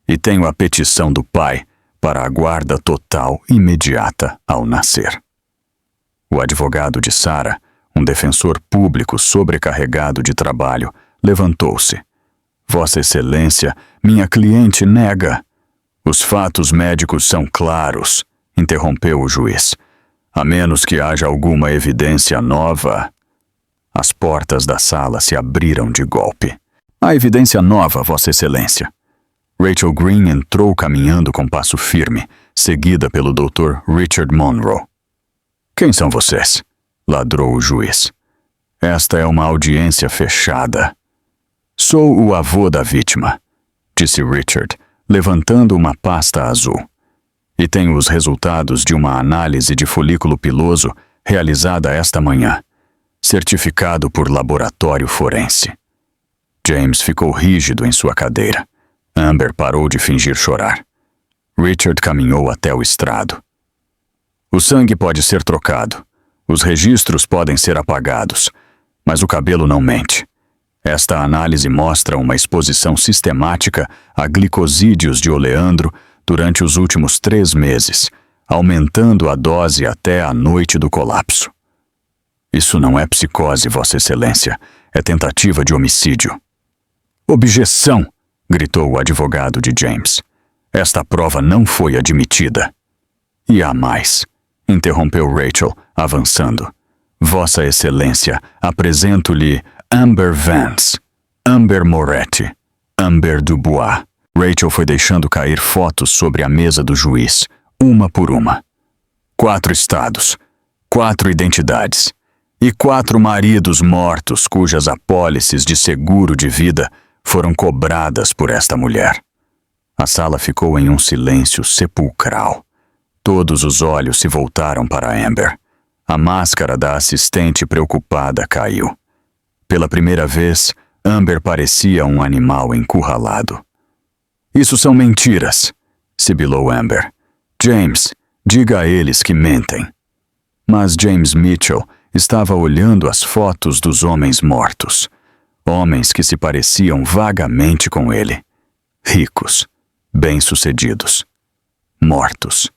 E tenho a petição do pai para a guarda total imediata ao nascer. O advogado de Sarah, um defensor público sobrecarregado de trabalho, levantou-se. Vossa Excelência, minha cliente nega. Os fatos médicos são claros, interrompeu o juiz. A menos que haja alguma evidência nova. As portas da sala se abriram de golpe. Há evidência nova, Vossa Excelência. Rachel Green entrou caminhando com passo firme, seguida pelo Dr. Richard Monroe. Quem são vocês? Ladrou o juiz. Esta é uma audiência fechada. Sou o avô da vítima, disse Richard, levantando uma pasta azul. E tenho os resultados de uma análise de folículo piloso realizada esta manhã, certificado por laboratório forense. James ficou rígido em sua cadeira. Amber parou de fingir chorar. Richard caminhou até o estrado. O sangue pode ser trocado. Os registros podem ser apagados. Mas o cabelo não mente. Esta análise mostra uma exposição sistemática a glicosídeos de oleandro durante os últimos 3 meses, aumentando a dose até a noite do colapso. Isso não é psicose, Vossa Excelência. É tentativa de homicídio. Objeção! Gritou o advogado de James. Esta prova não foi admitida. E há mais, interrompeu Rachel, avançando. Vossa Excelência, apresento-lhe Amber Vance, Amber Moretti, Amber Dubois. Rachel foi deixando cair fotos sobre a mesa do juiz, uma por uma. 4 estados, 4 identidades e 4 maridos mortos cujas apólices de seguro de vida foram cobradas por esta mulher. A sala ficou em um silêncio sepulcral. Todos os olhos se voltaram para Amber. A máscara da assistente preocupada caiu. Pela primeira vez, Amber parecia um animal encurralado. Isso são mentiras, sibilou Amber. James, diga a eles que mentem. Mas James Mitchell estava olhando as fotos dos homens mortos. Homens que se pareciam vagamente com ele. Ricos, bem-sucedidos, mortos.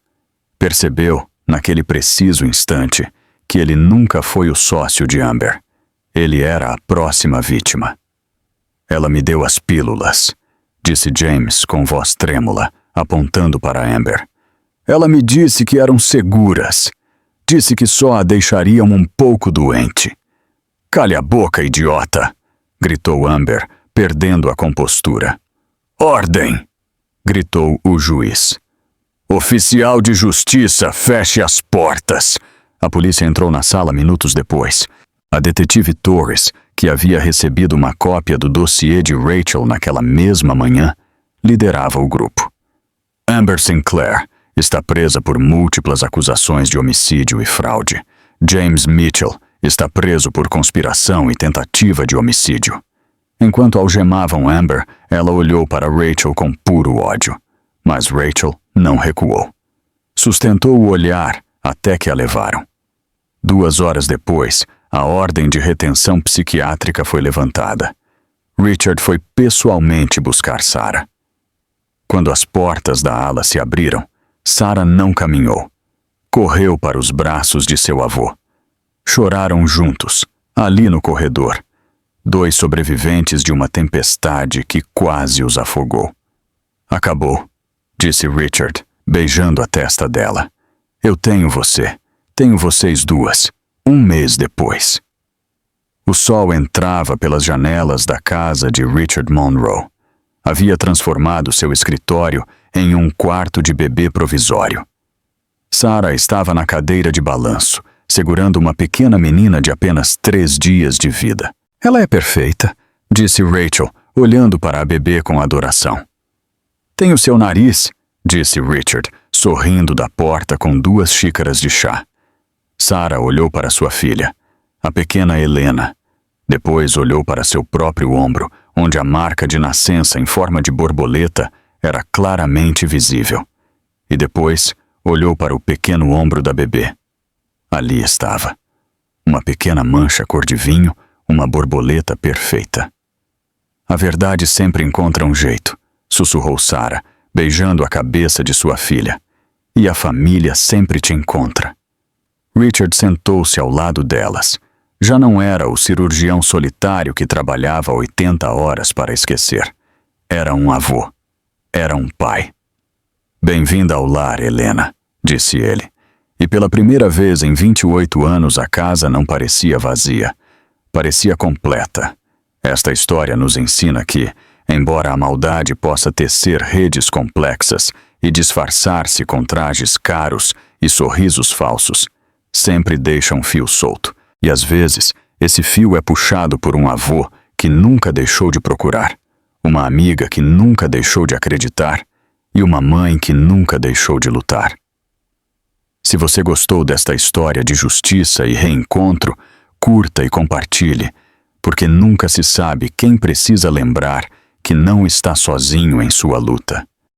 Percebeu, naquele preciso instante, que ele nunca foi o sócio de Amber. Ele era a próxima vítima. Ela me deu as pílulas, disse James com voz trêmula, apontando para Amber. Ela me disse que eram seguras. Disse que só a deixariam um pouco doente. Cale a boca, idiota! Gritou Amber, perdendo a compostura. Ordem! Gritou o juiz. Oficial de justiça, feche as portas! A polícia entrou na sala minutos depois. A detetive Torres, que havia recebido uma cópia do dossiê de Rachel naquela mesma manhã, liderava o grupo. Amber Sinclair está presa por múltiplas acusações de homicídio e fraude. James Mitchell está preso por conspiração e tentativa de homicídio. Enquanto algemavam Amber, ela olhou para Rachel com puro ódio. Mas Rachel não recuou. Sustentou o olhar até que a levaram. 2 horas depois, a ordem de retenção psiquiátrica foi levantada. Richard foi pessoalmente buscar Sarah. Quando as portas da ala se abriram, Sarah não caminhou. Correu para os braços de seu avô. Choraram juntos, ali no corredor. 2 sobreviventes de uma tempestade que quase os afogou. Acabou, disse Richard, beijando a testa dela. Eu tenho você. Tenho vocês 2. 1 mês depois. O sol entrava pelas janelas da casa de Richard Monroe. Havia transformado seu escritório em um quarto de bebê provisório. Sarah estava na cadeira de balanço, segurando uma pequena menina de apenas 3 dias de vida. Ela é perfeita, disse Rachel, olhando para a bebê com adoração. Tem o seu nariz, disse Richard, sorrindo da porta com 2 xícaras de chá. Sarah olhou para sua filha, a pequena Helena. Depois olhou para seu próprio ombro, onde a marca de nascença em forma de borboleta era claramente visível. E depois olhou para o pequeno ombro da bebê. Ali estava. Uma pequena mancha cor de vinho, uma borboleta perfeita. A verdade sempre encontra um jeito, sussurrou Sarah, beijando a cabeça de sua filha. E a família sempre te encontra. Richard sentou-se ao lado delas. Já não era o cirurgião solitário que trabalhava 80 horas para esquecer. Era um avô. Era um pai. Bem-vinda ao lar, Helena, disse ele. E pela primeira vez em 28 anos a casa não parecia vazia. Parecia completa. Esta história nos ensina que, embora a maldade possa tecer redes complexas e disfarçar-se com trajes caros e sorrisos falsos, sempre deixa um fio solto. E às vezes, esse fio é puxado por um avô que nunca deixou de procurar, uma amiga que nunca deixou de acreditar e uma mãe que nunca deixou de lutar. Se você gostou desta história de justiça e reencontro, curta e compartilhe, porque nunca se sabe quem precisa lembrar que não está sozinho em sua luta.